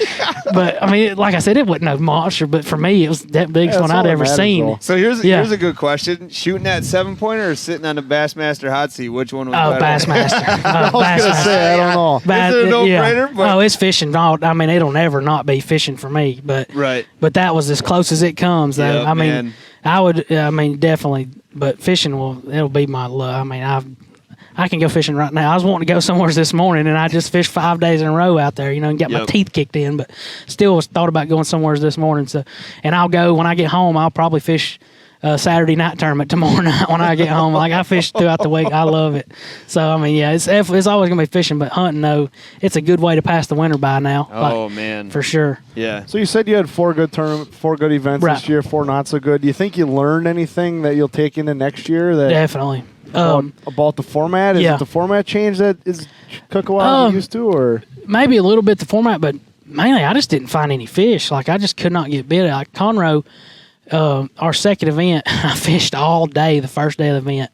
But, I mean, like I said, it wasn't no monster. But for me, it was that biggest one I'd ever seen. Though. So here's a good question. Shooting that 7-pointer or sitting on the Bassmaster hot seat, which one was better? Bassmaster. I was going to say, I don't know. Is it a no-brainer? No, it's fishing. I mean, it'll never not be fishing for me. But that was as close as it comes, though. Yep, I mean, man. I mean, definitely. But fishing it'll be my love. I mean, I can go fishing right now. I was wanting to go somewhere this morning, and I just fished 5 days in a row out there, you know, and got my teeth kicked in, but still thought about going somewhere this morning. So, and I'll go when I get home. I'll probably fish Saturday night tournament tomorrow night when I get home. Like, I fish throughout the week. I love it. So, I mean, yeah, it's always going to be fishing, but hunting, no, it's a good way to pass the winter by now. Oh, man. For sure. Yeah. So you said you had 4 good events this year, 4 not so good. Do you think you learned anything that you'll take into next year? Definitely. About the format? Is it the format change that is Cookaway used to, or? Maybe a little bit the format, but mainly I just didn't find any fish. Like, I just could not get bit. Like, Conroe, our second event, I fished all day the first day of the event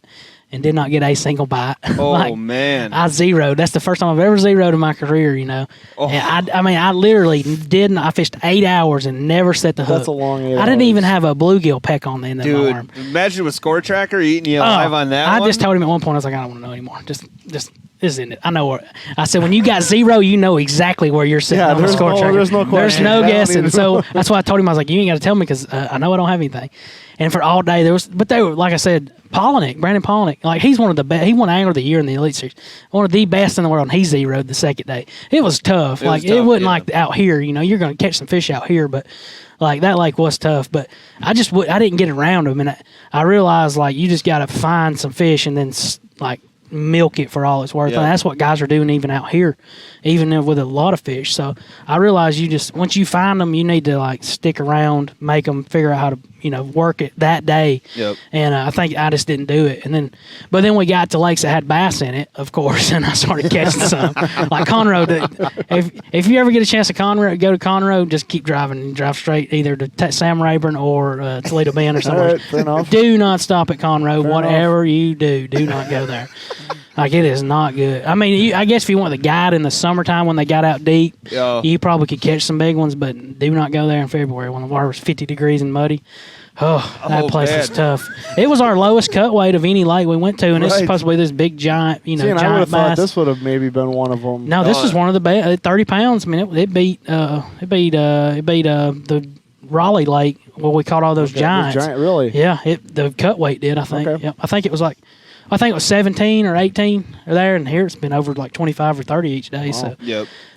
and did not get a single bite. Oh, like, man. I zeroed. That's the first time I've ever zeroed in my career, you know. Oh. And I literally didn't. I fished 8 hours and never set the hook. That's a long 8 hours. I didn't even have a bluegill peck on the end of my arm. Dude, imagine with Score Tracker eating you alive on that one. I just told him at one point, I was like, I don't want to know anymore. Just this isn't it. I know where. I said, when you got 0, you know exactly where you're sitting on the Score Tracker. There's no question. There's no guessing. So that's why I told him, I was like, you ain't got to tell me because I know I don't have anything. And for all day, they were, like I said, Brandon Polnick, like, he's one of the best. He won Angler of the Year in the Elite Series. One of the best in the world, and he zeroed the second day. It was tough. It wasn't like out here, you know, you're going to catch some fish out here, but like that lake was tough. But I didn't get around them, and I realized, like, you just got to find some fish and then, like, milk it for all it's worth. And that's what guys are doing even out here, even with a lot of fish. So I realize once you find them, you need to, like, stick around, make them, figure out how to, you know, work it that day. Yep. And I think I just didn't do it. But then we got to lakes that had bass in it, of course, and I started catching some. Like Conroe, if you ever get a chance to go to Conroe, just keep driving and drive straight either to Sam Rayburn or Toledo Bend or somewhere. Right, fair enough. Do not stop at Conroe. Fair Whatever enough. you do not go there. Like, it is not good. I mean, I guess if you want the guide in the summertime when they got out deep, you probably could catch some big ones, but do not go there in February when the water was 50 degrees and muddy. That place was tough. It was our lowest cut weight of any lake we went to, and it's supposed to be this big, giant, I would giant have thought bass. this would have maybe been one of them. No, this was one of the best. 30 pounds. I mean, it beat the Raleigh Lake where we caught all those giants. Giant, really? Yeah, the cut weight did, I think. Okay. Yep. I think it was 17 or 18 or there, and here it's been over like 25 or 30 each day. Wow.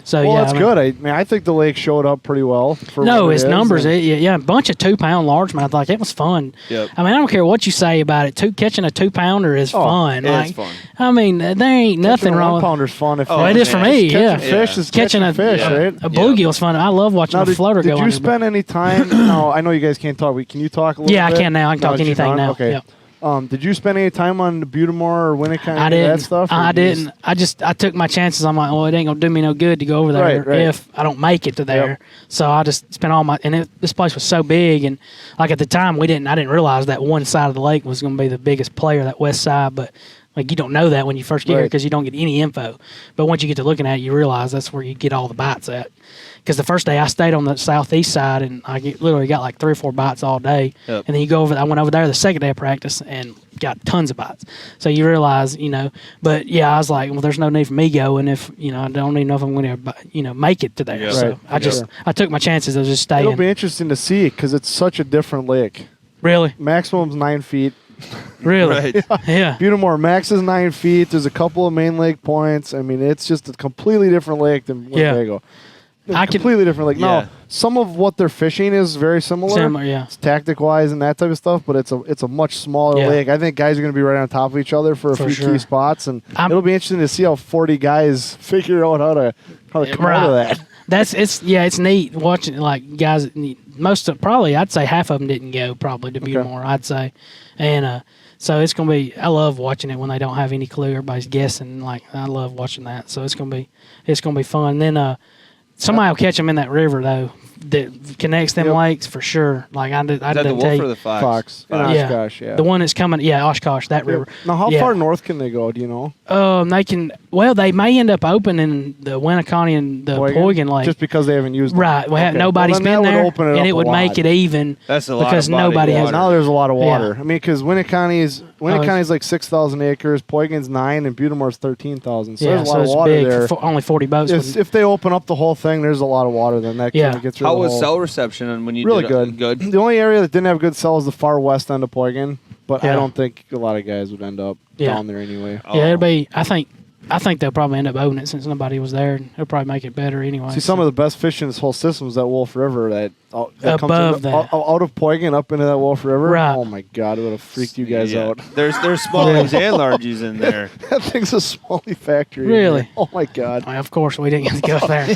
So well, yeah, that's good. I mean, I think the lake showed up pretty well. Its numbers. A bunch of 2-pound largemouth. Like, it was fun. Yep. I mean, I don't care what you say about it. Catching a 2-pounder is fun. It's fun. I mean, there ain't nothing wrong with 1-pounder's fun. it is for me. Catching fish is catching a fish, right? A bluegill's fun. I love watching a floater go. Did you spend any time? No, I know you guys can't talk. Can you talk a little bit? Yeah, I can now. I can talk anything now. Okay. Yep. Did you spend any time on the Butamore or Winnicott? I didn't. That stuff? I didn't. I took my chances. I'm like, well, it ain't gonna do me no good to go over there if I don't make it to there. Yep. So I just spent all my. And this place was so big, and like at the time I didn't realize that one side of the lake was gonna be the biggest player, that west side. But like, you don't know that when you first get here because you don't get any info. But once you get to looking at it, you realize that's where you get all the bites at. Because the first day I stayed on the southeast side, and I literally got like 3 or 4 bites all day. Yep. And then you go over. I went over there the second day of practice and got tons of bites. So you realize, But yeah, I was like, well, there's no need for me going if I don't even know if I'm going to make it to there. Yeah. So I took my chances of just staying. It'll be interesting to see because it's such a different lake. Really? Maximum's 9 feet. Really? Right. Yeah. Butamore max is 9 feet. There's a couple of main lake points. I mean, it's just a completely different lake than Winnebago. Completely different lake. Yeah. No, some of what they're fishing is very similar. Yeah. It's tactic wise and that type of stuff, but it's a much smaller lake. I think guys are going to be right on top of each other for a few key spots, and it'll be interesting to see how 40 guys figure out how to come out of that. It's neat watching, like, guys. I'd say half of them didn't go probably to Butamore. I'd say, and so it's gonna be. I love watching it when they don't have any clue. Everybody's guessing. Like, I love watching that. So it's gonna be fun. Then somebody will catch them in that river though. That connects them lakes for sure. Like, I didn't the Wolf or the Fox? Oshkosh, yeah. The one that's coming, Oshkosh, that river. Now, how far north can they go? Do you know? They can. Well, they may end up opening the Winnicott and the Poygan Lake just because they haven't used it. Right. Nobody's been there, and it would make it even. That's a lot because of body nobody has. Now there's a lot of water. I mean, because Winnicott is like 6,000 acres, Poygan's 9, and Butamore's 13,000. So there's a lot of water big there. Only 40 boats. If they open up the whole thing, there's a lot of water. Then that kind of gets rid of How the was whole. cell reception when you really did good? The only area that didn't have good cell is the far west end of Poygan, but I don't think a lot of guys would end up down there anyway. Yeah, it'll be. I think I think they'll probably end up owning it since nobody was there. They'll probably make it better anyway. See, some of the best fish in this whole system is that Wolf River that above comes that. out of Poigan up into that Wolf River. Right. Oh my God, it would have freaked you guys out. There's smallies and largies in there. That thing's a smallie factory. Really? Oh my God. Well, of course, we didn't get to go there.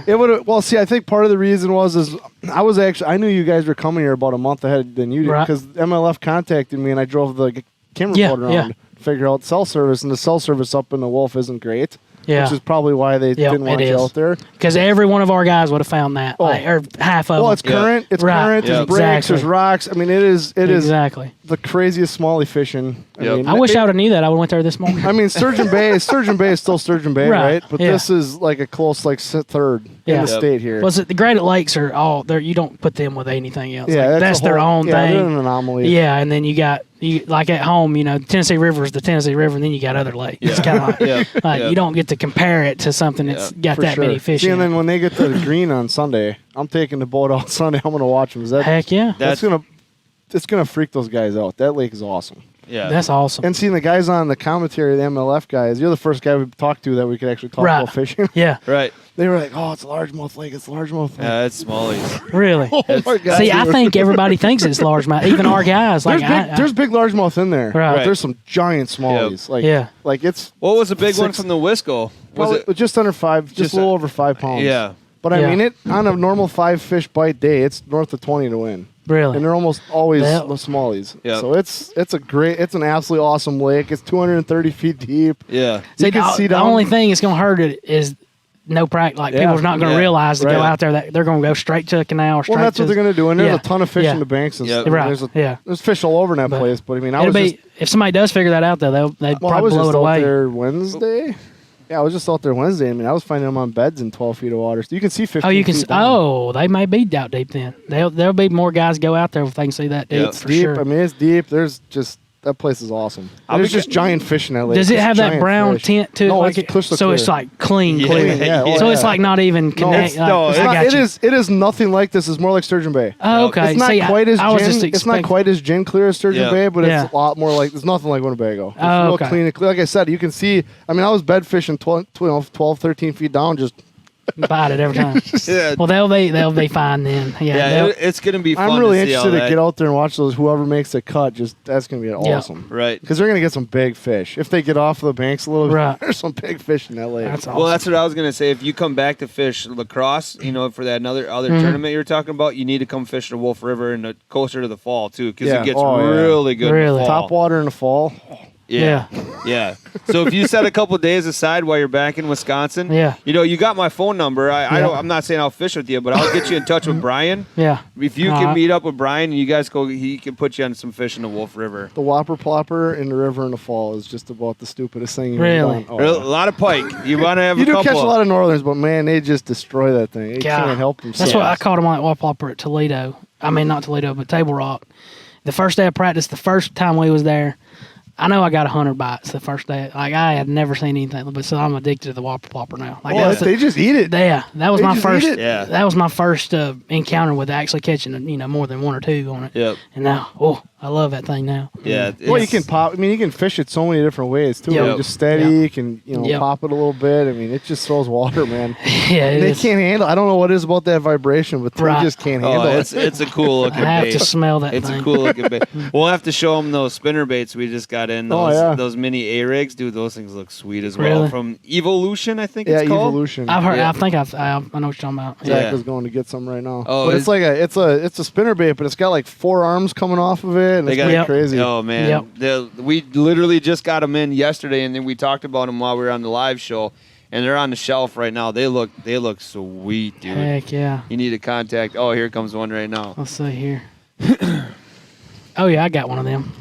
It would have. Well, see, I think part of the reason is I knew you guys were coming here about a month ahead than you did because MLF contacted me and I drove the camera boat around. Figure out cell service, and the cell service up in the Wolf isn't great. Yeah. Which is probably why they didn't want you out there. Because every one of our guys would have found that, or half of them. Well, it's current. It's current. There's breaks. There's rocks. I mean, it is exactly the craziest smallie fishing. I wish I would have knew that. I would have went there this morning. I mean, Sturgeon Bay is still Sturgeon Bay, right? But this is like a close third in the state here. Was it the Great Lakes are all there? You don't put them with anything else. Yeah, that's their own thing. They're an anomaly. Yeah, and then you got. Like at home, Tennessee River is the Tennessee River, and then you got other lakes. Yeah. It's kind of like you don't get to compare it to something that's got that many fish. See, and then when they get to the green on Sunday, I'm taking the boat out Sunday. I'm going to watch them. Heck yeah, it's gonna freak those guys out. That lake is awesome. Yeah, that's awesome. And seeing the guys on the commentary, the MLF guys, you're the first guy we talked to that we could actually talk about fishing. Yeah, right. They were like, "Oh, it's a largemouth lake. It's a largemouth lake." Yeah, it's smallies. Really? Oh my God. See, I think everybody thinks it's largemouth. Even our guys. There's big largemouth in there. Right. But there's some giant smallies. Like it's. What was the big one from the Wisco? Was it just under 5? Just a little over 5 pounds. Yeah. But I mean, it on a normal 5 fish bite day, it's north of 20 to win. Really? And they're almost always the smallies. Yep. So it's an absolutely awesome lake. It's 230 feet deep. Yeah. See, the only thing that's going to hurt it is no practice. Like, people's not going to realize to go out there that they're going to go straight to a canal. Well, that's what they're going to do. And there's a ton of fish in the banks and stuff. Right. There's fish all over in that place. But I mean, if somebody does figure that out, though, they'd probably blow it away. I was just out there Wednesday. Yeah, I was just out there Wednesday. I mean, I was finding them on beds in 12 feet of water. So you can see 15 feet down. They may be out deep then. There'll be more guys go out there if they can see that deep. It's deep. Sure. I mean, it's deep. There's just that place is awesome. There's just giant fish in that lake. Does it have that brown tint to it? No, it's crystal clear. So it's like clean. Yeah. So it's like not even connected. It is nothing like this. It's more like Sturgeon Bay. Oh, okay. It's not quite as gin clear as Sturgeon Bay, but it's a lot more like it's nothing like Winnebago. It's real clean and clear. Like I said, you can see. I mean, I was bed fishing 12, 13 feet down, just bite it every time. Well, they'll be fine then. It's gonna be fun. I'm really to see interested to get out there and watch those. Whoever makes the cut, that's gonna be awesome, right? Because they're gonna get some big fish if they get off the banks a little bit. Right. There's some big fish in that lake. That's awesome. Well, that's what I was gonna say. If you come back to fish lacrosse, for that other tournament you were talking about, you need to come fish the Wolf River and closer to the fall too, because it gets really good. In the fall. Top water in the fall. Yeah. So if you set a couple days aside while you're back in Wisconsin, you got my phone number. I'm not saying I'll fish with you, but I'll get you in touch with Brian. Yeah. If you can meet up with Brian and you guys go, he can put you on some fish in the Wolf River. The whopper plopper in the river in the fall is just about the stupidest thing you've really done. Oh, a lot of pike. You want to have you a couple. You do catch a lot of northerns, but man, they just destroy that thing. They can't help themselves. That's what I caught them on that whopper at Toledo. I mean, not Toledo, but Table Rock. The first day of practice, the first time we was there, I know I got 100 bites the first day. Like, I had never seen anything, but so I'm addicted to the whopper plopper now. Like, they just eat it. Yeah, that was my first. That was my first encounter with actually catching more than one or two on it. Yep. And now, I love that thing now. Yeah. Well, you can pop. I mean, you can fish it so many different ways too. Yep. Just steady. You can pop it a little bit. I mean, it just throws water, man. They can't handle. I don't know what it is about that vibration, but they just can't handle it. It's a cool looking bait. I have to smell that. It's a cool looking bait. We'll have to show them those spinner baits we just got in. Those mini A-rigs, dude. Those things look sweet as well. From Evolution, I think it's called. Evolution. I've heard. I think I know what you're talking about. Zach is going to get some right now. Oh, but it's like it's a spinner bait, but it's got like 4 arms coming off of it. And it's pretty crazy. Oh man, we literally just got them in yesterday, and then we talked about them while we were on the live show, and they're on the shelf right now. They look sweet, dude. Heck yeah! You need to contact. Oh, here comes one right now. Let's see here. Oh yeah, I got one of them.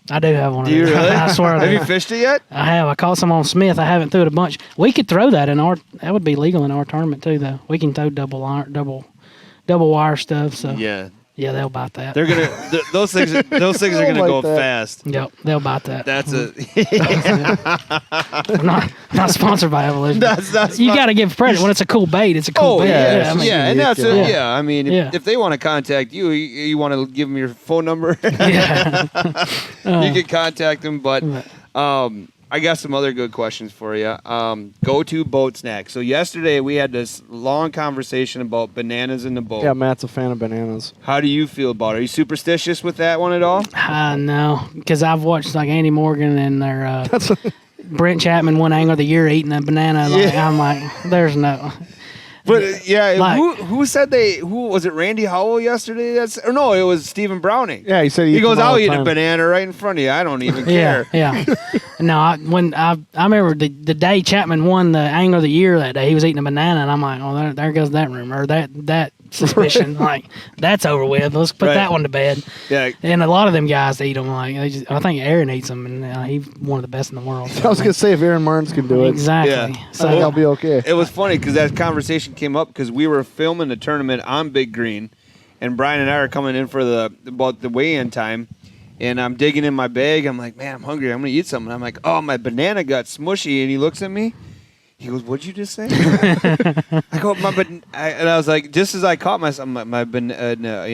I do have one of them. Do you really? I swear. Have you fished it yet? I have. I caught some on Smith. I haven't threw it a bunch. We could throw that in our. That would be legal in our tournament too, though. We can throw double wire stuff. So yeah, they'll bite that. They're gonna. Those things are gonna go fast. Yep, they'll bite that. That's I'm not sponsored by Evolution. You got to give credit when it's a cool bait. It's a cool bait. And that's it. Yeah, I mean, if they want to contact you, you want to give them your phone number. You can contact them, but I got some other good questions for you. Go-to boat snack. So yesterday we had this long conversation about bananas in the boat. Yeah, Matt's a fan of bananas. How do you feel about it? Are you superstitious with that one at all? No, because I've watched like Andy Morgan and their Brent Chapman one angler of the year eating a banana. Like, I'm like, there's no. But yeah, like, who said who was it? Randy Howell yesterday? No, it was Stephen Browning. Yeah, he said he goes, "I'll eat a banana right in front of you. I don't even care." Yeah. No, I remember the day Chapman won the angler of the year that day, he was eating a banana, and I'm like, "Oh, there goes that rumor, or that suspicion. Like that's over with. Let's put that one to bed." Yeah. And a lot of them guys eat them. Like I think Aaron eats them, and he's one of the best in the world. So. I was gonna say if Aaron Martins can do it, exactly. Yeah. So I'll be okay. It was funny because that conversation came up because we were filming the tournament on Big Green, and Brian and I are coming in for about the weigh-in time, and I'm digging in my bag. I'm like, man, I'm hungry. I'm gonna eat something. I'm like, oh, my banana got smushy, and he looks at me. He goes, "What'd you just say?" I go, and I was like, just as I caught myself, my banana.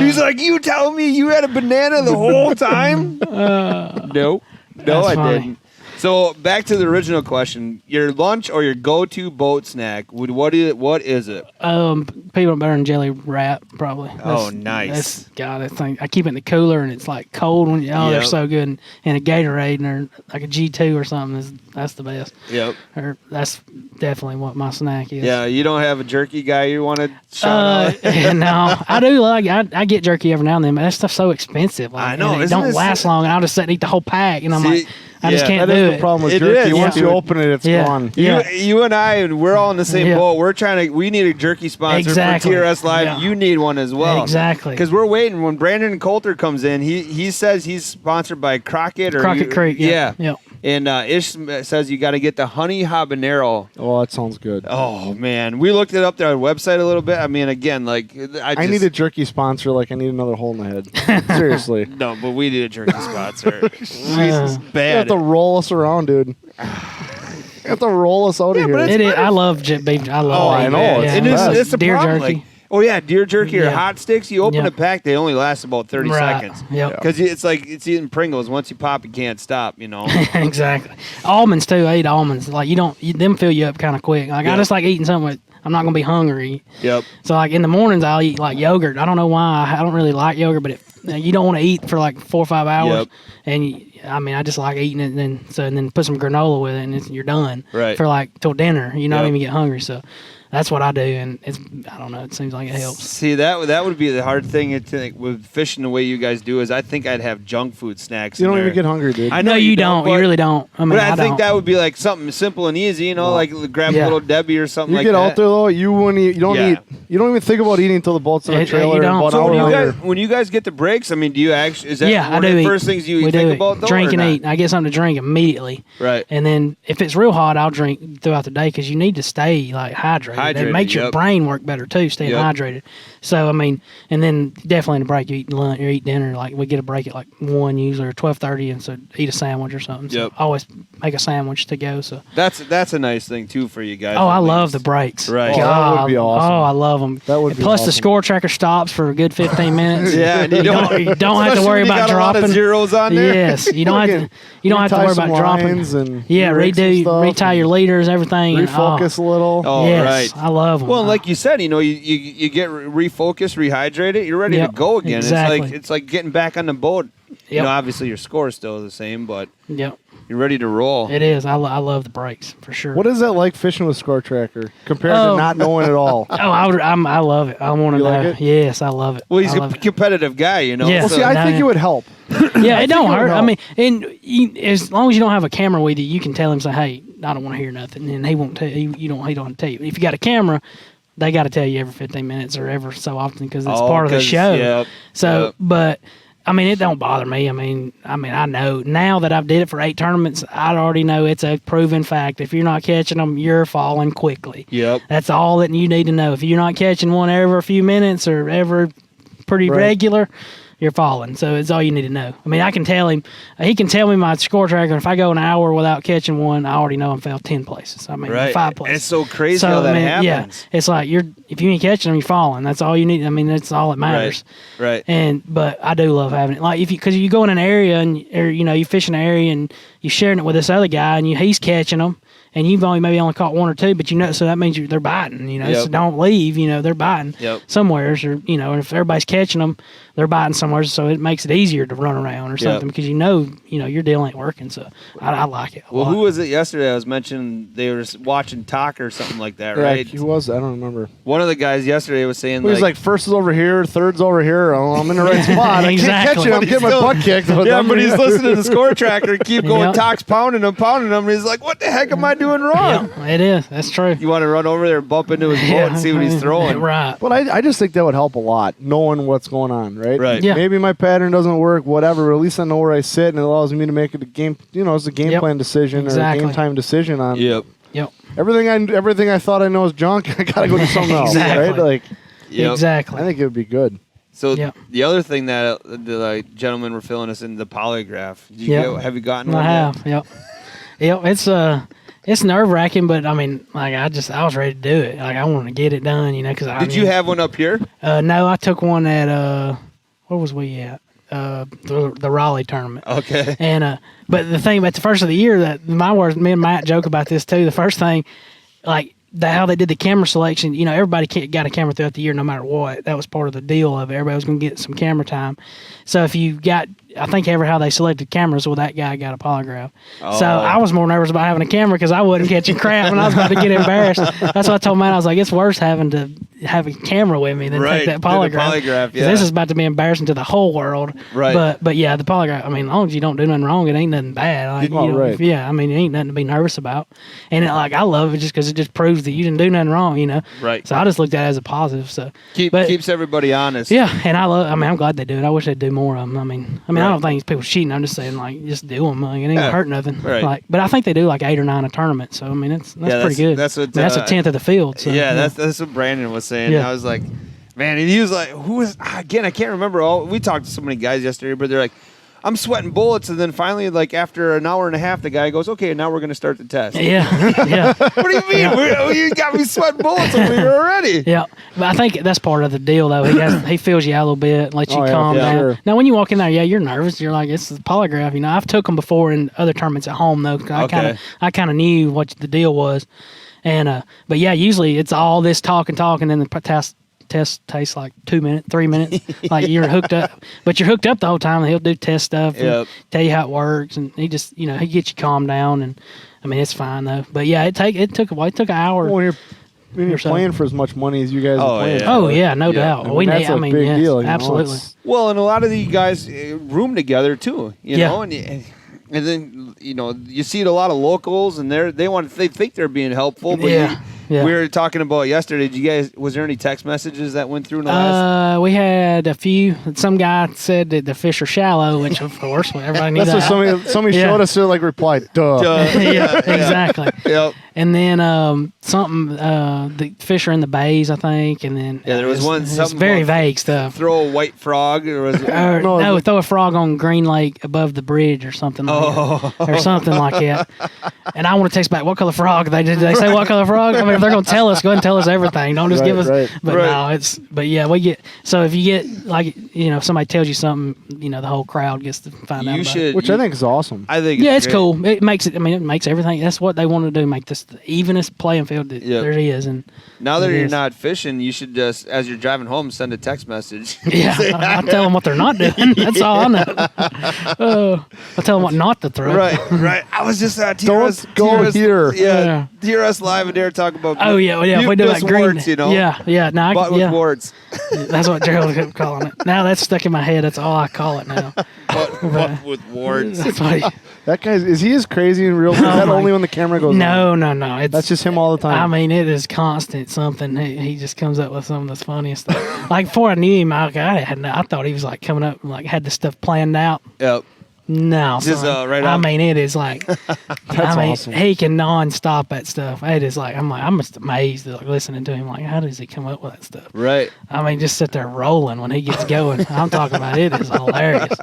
He's like, "You telling me you had a banana the whole time?" No, I didn't. So back to the original question: your lunch or your go-to boat snack? What is it? Peanut butter and jelly wrap, probably. Nice. I keep it in the cooler, and it's like cold when they're so good. And a Gatorade, and they're like a G2 or something. That's the best. Yep. Or that's definitely what my snack is. Yeah, you don't have a jerky guy you want to shout out? No, I do I get jerky every now and then, but that stuff's so expensive. Like, I know. It don't last long, and I'll just sit and eat the whole pack, and I'm like, I just can't do it. That is the problem with jerky. Once you open it, it's gone. You and I, we're all in the same boat. We need a jerky sponsor for TRS Live. Yeah. You need one as well. Exactly. Because we're waiting. When Brandon Coulter comes in, he says he's sponsored by Crockett. Creek. Yeah. And Ish says you got to get the honey habanero. Oh, that sounds good. Oh, man. We looked it up there on the website a little bit. I mean, again, like... I need a jerky sponsor like I need another hole in the head. Seriously. No, but we need a jerky sponsor. Jesus, bad. You have to roll us around, dude. You have to roll us out of here. I love beef. I love I know. It's a deer problem. jerky. Deer jerky or hot sticks. You open a pack, they only last about 30 seconds. Because it's like it's eating Pringles. Once you pop, you can't stop. Exactly. Almonds too. I eat almonds. Like them fill you up kind of quick. Like I just like eating something. I'm not gonna be hungry. Yep. So like in the mornings, I'll eat like yogurt. I don't know why. I don't really like yogurt, but you don't want to eat for like 4 or 5 hours. And I just like eating it, and then put some granola with it, and you're done. Right. For like till dinner. You don't even get hungry. So. That's what I do, and I don't know. It seems like it helps. See, that would be the hard thing with fishing the way you guys do. Is I think I'd have junk food snacks. You don't even get hungry, dude. I know you don't. You really don't. I think that would be like something simple and easy. Like grab a little Debbie or something. You get out there though. You don't eat. You don't even think about eating until the boat's in the trailer. So when you guys get the breaks, do you actually? Is that one of the first things you think about? Though, drink and eat. I get something to drink immediately. Right. And then if it's real hot, I'll drink throughout the day because you need to stay like hydrated. It makes your brain work better too, staying hydrated. So and then definitely in a break you eat lunch or eat dinner. Like we get a break at like 1 usually or 12:30, and so eat a sandwich or something. So always make a sandwich to go. So that's a nice thing too for you guys. Oh, I love the breaks. Right. God, that would be awesome. Oh, I love them. That would be plus awesome. the score tracker stops for a good 15 minutes. And you don't have to worry about dropping. A lot of zeros on there. Yes, you don't have to worry about dropping. And retie your leaders, everything. Refocus a little. Oh, yes, right. I love them. Well, like you said, you get refocused, rehydrated, you're ready to go again. Exactly. It's like getting back on the boat. Obviously your score is still the same, but you're ready to roll. It is. I love the breaks for sure. What is that like fishing with score tracker compared to not knowing at all? I love it. I want to know. Like it? Yes, I love it. Well, he's a competitive guy, Yeah. Well, see, I think it would help. Yeah, it don't hurt. As long as you don't have a camera with you, you can tell him, say, "Hey, I don't want to hear nothing," and he won't tell you. He don't have to tell you. If you got a camera, they got to tell you every 15 minutes or ever so often because it's part of the show. But it don't bother me. I know now that I've did it for 8 tournaments. I already know it's a proven fact. If you're not catching them, you're falling quickly. Yep. That's all that you need to know. If you're not catching one every few minutes or ever pretty regular, you're falling. So it's all you need to know. I mean, I can tell him. He can tell me my score tracker. If I go an hour without catching one, I already know I'm failed 10 places. I mean, 5 places. It's so crazy how that happens. Yeah, it's like if you ain't catching them, you're falling. That's all you need. I mean, that's all that matters. Right. But I do love having it. Like because you go in an area and you fish in an area and you're sharing it with this other guy and he's catching them. And you've only caught 1 or 2, but so that means they're biting, so don't leave, they're biting somewhere, or, and if everybody's catching them, they're biting somewhere, so it makes it easier to run around or something because your deal ain't working, so I like it. Well, who was it yesterday? I was mentioning they were watching talk or something like that, right? Who was? I don't remember. One of the guys yesterday was saying, he was like, first is over here, third's over here. Oh, I'm in the right spot. I can't catch it. I'm getting my butt kicked. But he's listening to the score tracker and keep going. Talk's pounding him, and he's like, what the heck am I doing wrong? Yeah, it is. That's true. You want to run over there and bump into his boat and see what he's throwing. Right. But I just think that would help a lot, knowing what's going on, right? Right. Yeah. Maybe my pattern doesn't work, whatever, but at least I know where I sit, and it allows me to make it a game, it's a game plan decision or a game time decision on. Yep. Everything I thought I know is junk. I got to go do something else, right? Like, exactly. I think it would be good. So the other thing that the gentlemen were filling us in the polygraph. Have you gotten one? I have. Yep. It's nerve wracking, but I mean, like I was ready to do it. Like I want to get it done, because Did you have one up here? No, I took one at where was we at? The Raleigh tournament. Okay. And but the thing about the first of the year that me and Matt joke about this too. The first thing, like how they did the camera selection, everybody got a camera throughout the year no matter what. That was part of the deal of it. Everybody was going to get some camera time. So if you got, I think how they selected cameras, that guy got a polygraph. Oh. So I was more nervous about having a camera because I wasn't catching crap and I was about to get embarrassed. That's what I told Matt. I was like, it's worse having to have a camera with me than take that polygraph. This is about to be embarrassing to the whole world. Right. But yeah, the polygraph, I mean, as long as you don't do nothing wrong, it ain't nothing bad. Like, right. Yeah, I mean, it ain't nothing to be nervous about. And I love it just because it just proves that you didn't do nothing wrong, Right. So I just looked at it as a positive. So keeps everybody honest. Yeah, and I'm glad they do it. I wish they'd do more of them. I mean, I don't think people cheating. I'm just saying, just do them. Like, it ain't gonna hurt nothing. Right. But I think they do 8 or 9 a tournament. So I mean, that's pretty good. That's what. That's a 10th of the field. So, that's what Brandon was saying. Yeah. I was like, man, and he was like, who is again? I can't remember. We talked to so many guys yesterday, but they're like, I'm sweating bullets, and then finally, after an hour and a half, the guy goes, "Okay, now we're going to start the test." Yeah. What do you mean? You got me sweating bullets over here already. Yeah, but I think that's part of the deal, though. He feels you out a little bit, lets you calm down. Sure. Now, when you walk in there, you're nervous. You're like, it's the polygraph. I've took them before in other tournaments at home, though. I kind of knew what the deal was, and but yeah, usually it's all this talk, and then the test takes 2 minutes, 3 minutes. You're hooked up, but you're hooked up the whole time. And he'll do test stuff and tell you how it works, and he just he gets you calmed down. And I mean, it's fine though. But yeah, it took an hour. When you're playing for as much money as you guys are playing. Oh yeah, no doubt. That's a big deal. Absolutely. Well, and a lot of you guys room together too. You know, and then you see it a lot of locals, and they think they're being helpful, but we were talking about yesterday. Was there any text messages that went through in the last? We had a few. Some guy said that the fish are shallow, which of course everybody knew that. That's what somebody showed us. They replied, "Duh." Yeah, exactly. Yep. And then the fish are in the bays, I think. And then there was one. It's very vague stuff. Throw a white frog, or was it? No, throw a frog on Green Lake above the bridge, or something like that, or something like that. And I want to text back, what color frog? Did they say what color frog? I mean, if they're going to tell us, go ahead and tell us everything. Don't just give us. Right. But no, but yeah, we get. So if you get if somebody tells you something, the whole crowd gets to find out about it. Which I think is awesome. I think it's cool. It makes it. I mean, it makes everything. That's what they want to do. Make this the evenest playing field that there is. And now that you're not fishing, you should just, as you're driving home, send a text message. Yeah, I tell them what they're not doing. That's all I know. I tell them what not to throw. Right. I was just Don't go here. Yeah, TRS live and dare talk about. Oh yeah, if we do that green. Warts, Yeah. No, with warts. That's what Gerald kept calling it. Now that's stuck in my head. That's all I call it now. What with warts? That's what that guy is he as crazy in real life? That only when the camera goes on? No. That's just him all the time. I mean, it is constant something. He just comes up with some of the funniest stuff. Before I knew him, I thought he was coming up and had this stuff planned out. Yep. No, Just right I off. mean, it is like, awesome. he can non-stop that stuff. It is like, I'm just amazed at listening to him. Like, how does he come up with that stuff? Right. I mean, just sit there rolling when he gets going. I'm talking about it is hilarious.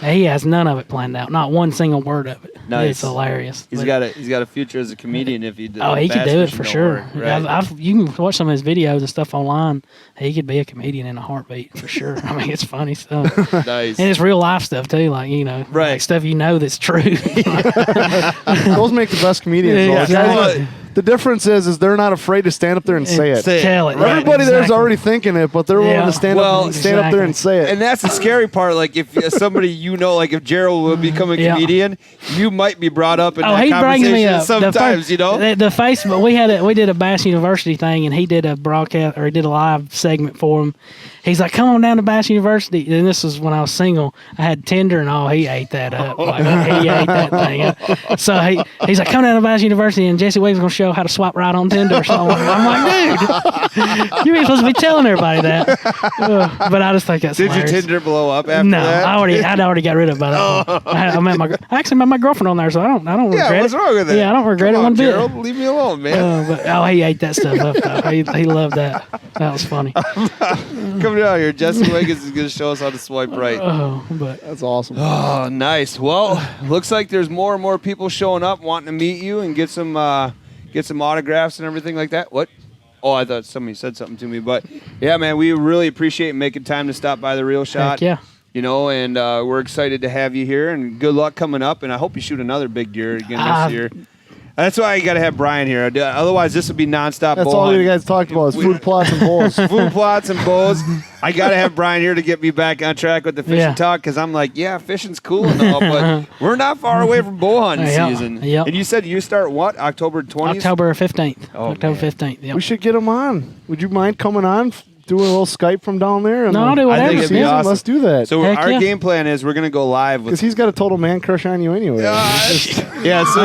He has none of it planned out, not one single word of it. Nice. It's hilarious. He's got a future as a comedian if he does. Oh, he could do it for sure. Right. You can watch some of his videos and stuff online. He could be a comedian in a heartbeat for sure. I mean, it's funny stuff. Nice. And it's real life stuff too, like Right. like stuff that's true. Those make the best comedians. Yeah, though. exactly. Guys, the difference is they're not afraid to stand up there and say it. Tell it. Right. Everybody there's exactly. already thinking it, but they're willing Yeah. to stand up there and say it. And that's the scary part. Like if somebody like if Gerald would become a Yeah. comedian, you might be brought up in that He brings conversation me up sometimes. The Facebook. We did a Bass University thing, and he did a broadcast or he did a live segment for him. He's like, "Come on down to Bass University." And this was when I was single. I had Tinder, and he ate that up. Like, he ate that thing up. So he's like, "Come down to Bass University, and Jesse Wiggins gonna show how to swipe right on Tinder or something." I'm like, "Dude, you ain't supposed to be telling everybody that." But I just think that's Did your hilarious. Tinder blow up after No, that? I'd already got rid of it by that point. I actually met my girlfriend on there, so I don't regret Yeah, what's it. wrong with that? Yeah, I don't regret Come it on, one bit. Gerald, leave me alone, man. But he ate that stuff up though. He loved that. That was funny. Come down here. Jesse Wiggins is going to show us how to swipe right. But That's awesome. Oh, nice. Well, looks like there's more and more people showing up wanting to meet you and get some autographs and everything like that. What? Oh, I thought somebody said something to me. But, yeah, man, we really appreciate making time to stop by the Real Shot. heck yeah. And we're excited to have you here, and good luck coming up. And I hope you shoot another big deer again this year. That's why you got to have Brian here. Otherwise, this would be nonstop. That's bow all hunting. you guys talked about is food plots and bowls. Food plots and bows. I got to have Brian here to get me back on track with the fishing Yeah. talk because I'm like, yeah, fishing's cool and all, but we're not far away from bow hunting Yeah. season. Yep. And you said you start what? October 20th? October 15th. Oh, October man. 15th. Yep. We should get him on. Would you mind coming on, doing a little Skype from down there? And No, I'll do whatever. I think it'd be season? awesome. Let's do that. So Heck our yeah. game plan is we're going to go live Because with... he's got a total man crush on you anyway. Yeah, so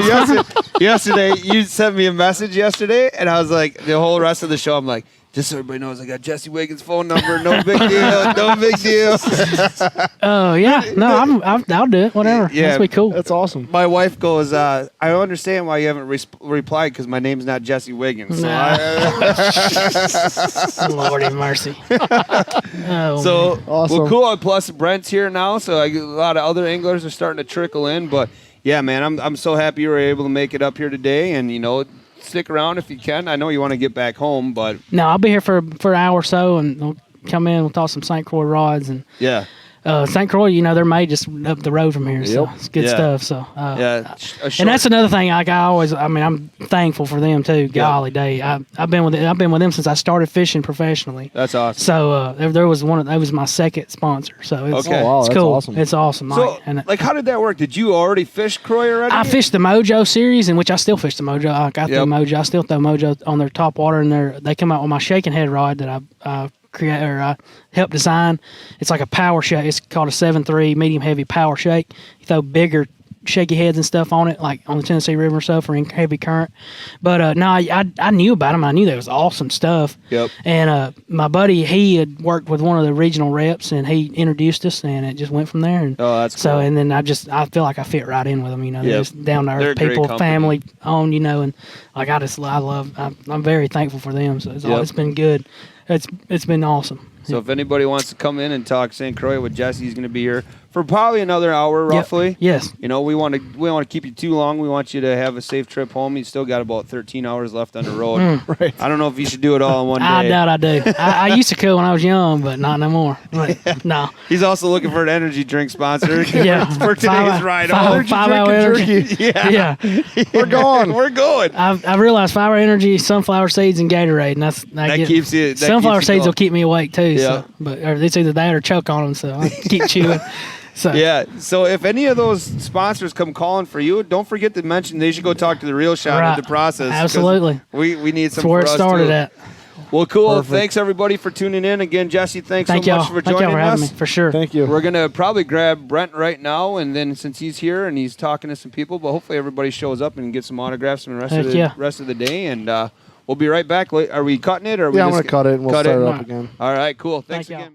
yesterday, you sent me a message yesterday, and I was like, the whole rest of the show, I'm like, just so everybody knows, I got Jesse Wiggins' phone number. No big deal. No big deal. Oh yeah. No, I'll do it. Whatever. Yeah. That'll be cool. That's awesome. My wife goes, I understand why you haven't replied because my name's not Jesse Wiggins. So, Nah. Lord have mercy. Oh, so man. Awesome. well, cool. Plus, Brent's here now, so a lot of other anglers are starting to trickle in. But yeah, man, I'm so happy you were able to make it up here today, and stick around if you can. I know you want to get back home, but No, I'll be here for an hour or so, and we'll come in. We'll talk some St. Croix rods and. yeah. St. Croix, they're made just up the road from here, so Yep. it's good Yeah. stuff. So, Yeah, and that's another thing. Like I'm thankful for them too. Golly day, I've been with them since I started fishing professionally. that's awesome. So there was that was my second sponsor. So it's, Okay. Oh, wow, it's that's cool. awesome. It's awesome. So, And how did that work? Did you already fish Croy already? I fished the Mojo series, in which I still fish the Mojo. I got the Mojo. I still throw Mojo on their top water, and they come out with my shaking head rod that I helped design. It's like a power shake. It's called a 7.3 medium heavy power shake. You throw bigger shaky heads and stuff on it, like on the Tennessee River and stuff, or in heavy current. But no, I knew about them. I knew that was awesome stuff. Yep. And my buddy, he had worked with one of the regional reps, and he introduced us, and it just went from there. And Oh, that's so. cool. And then I feel like I fit right in with them. They're just down to They're a earth great people, company. family owned. And like I'm very thankful for them. So it's been good. It's been awesome. So if anybody wants to come in and talk St. Croix with Jesse, he's going to be here for probably another hour, roughly. Yes. We want to keep you too long. We want you to have a safe trip home. You still got about 13 hours left on the road. Right. I don't know if you should do it all in one day. I doubt I do. I used to cook when I was young, but not no more. But, no. He's also looking for an energy drink sponsor Yeah. for today's ride home. 5-hour energy. Yeah. We're going. We're going. I've realized 5-hour energy, sunflower seeds, and Gatorade, and that keeps you. Sunflower keeps you seeds going. will keep me awake too. Yeah. Or it's either that or choke on them, so I keep chewing. So Yeah. So if any of those sponsors come calling for you, don't forget to mention they should go talk to the Real Shot Right. with the process. 'cause Absolutely. We need some. that's where for it us, started too. at. Well, cool. Perfect. Thanks everybody for tuning in again, Jesse. Thanks Thank so y'all. much for Thank y'all joining for having us. me, for sure. Thank you. We're gonna probably grab Brent right now, and then since he's here and he's talking to some people, but hopefully everybody shows up and gets some autographs and the rest Heck of the yeah. rest of the day. And we'll be right back. Are we cutting it? Or are we Yeah, I'm just going to cut it and we'll cut start it it? up again. All right, cool. Thanks Thank y'all. again.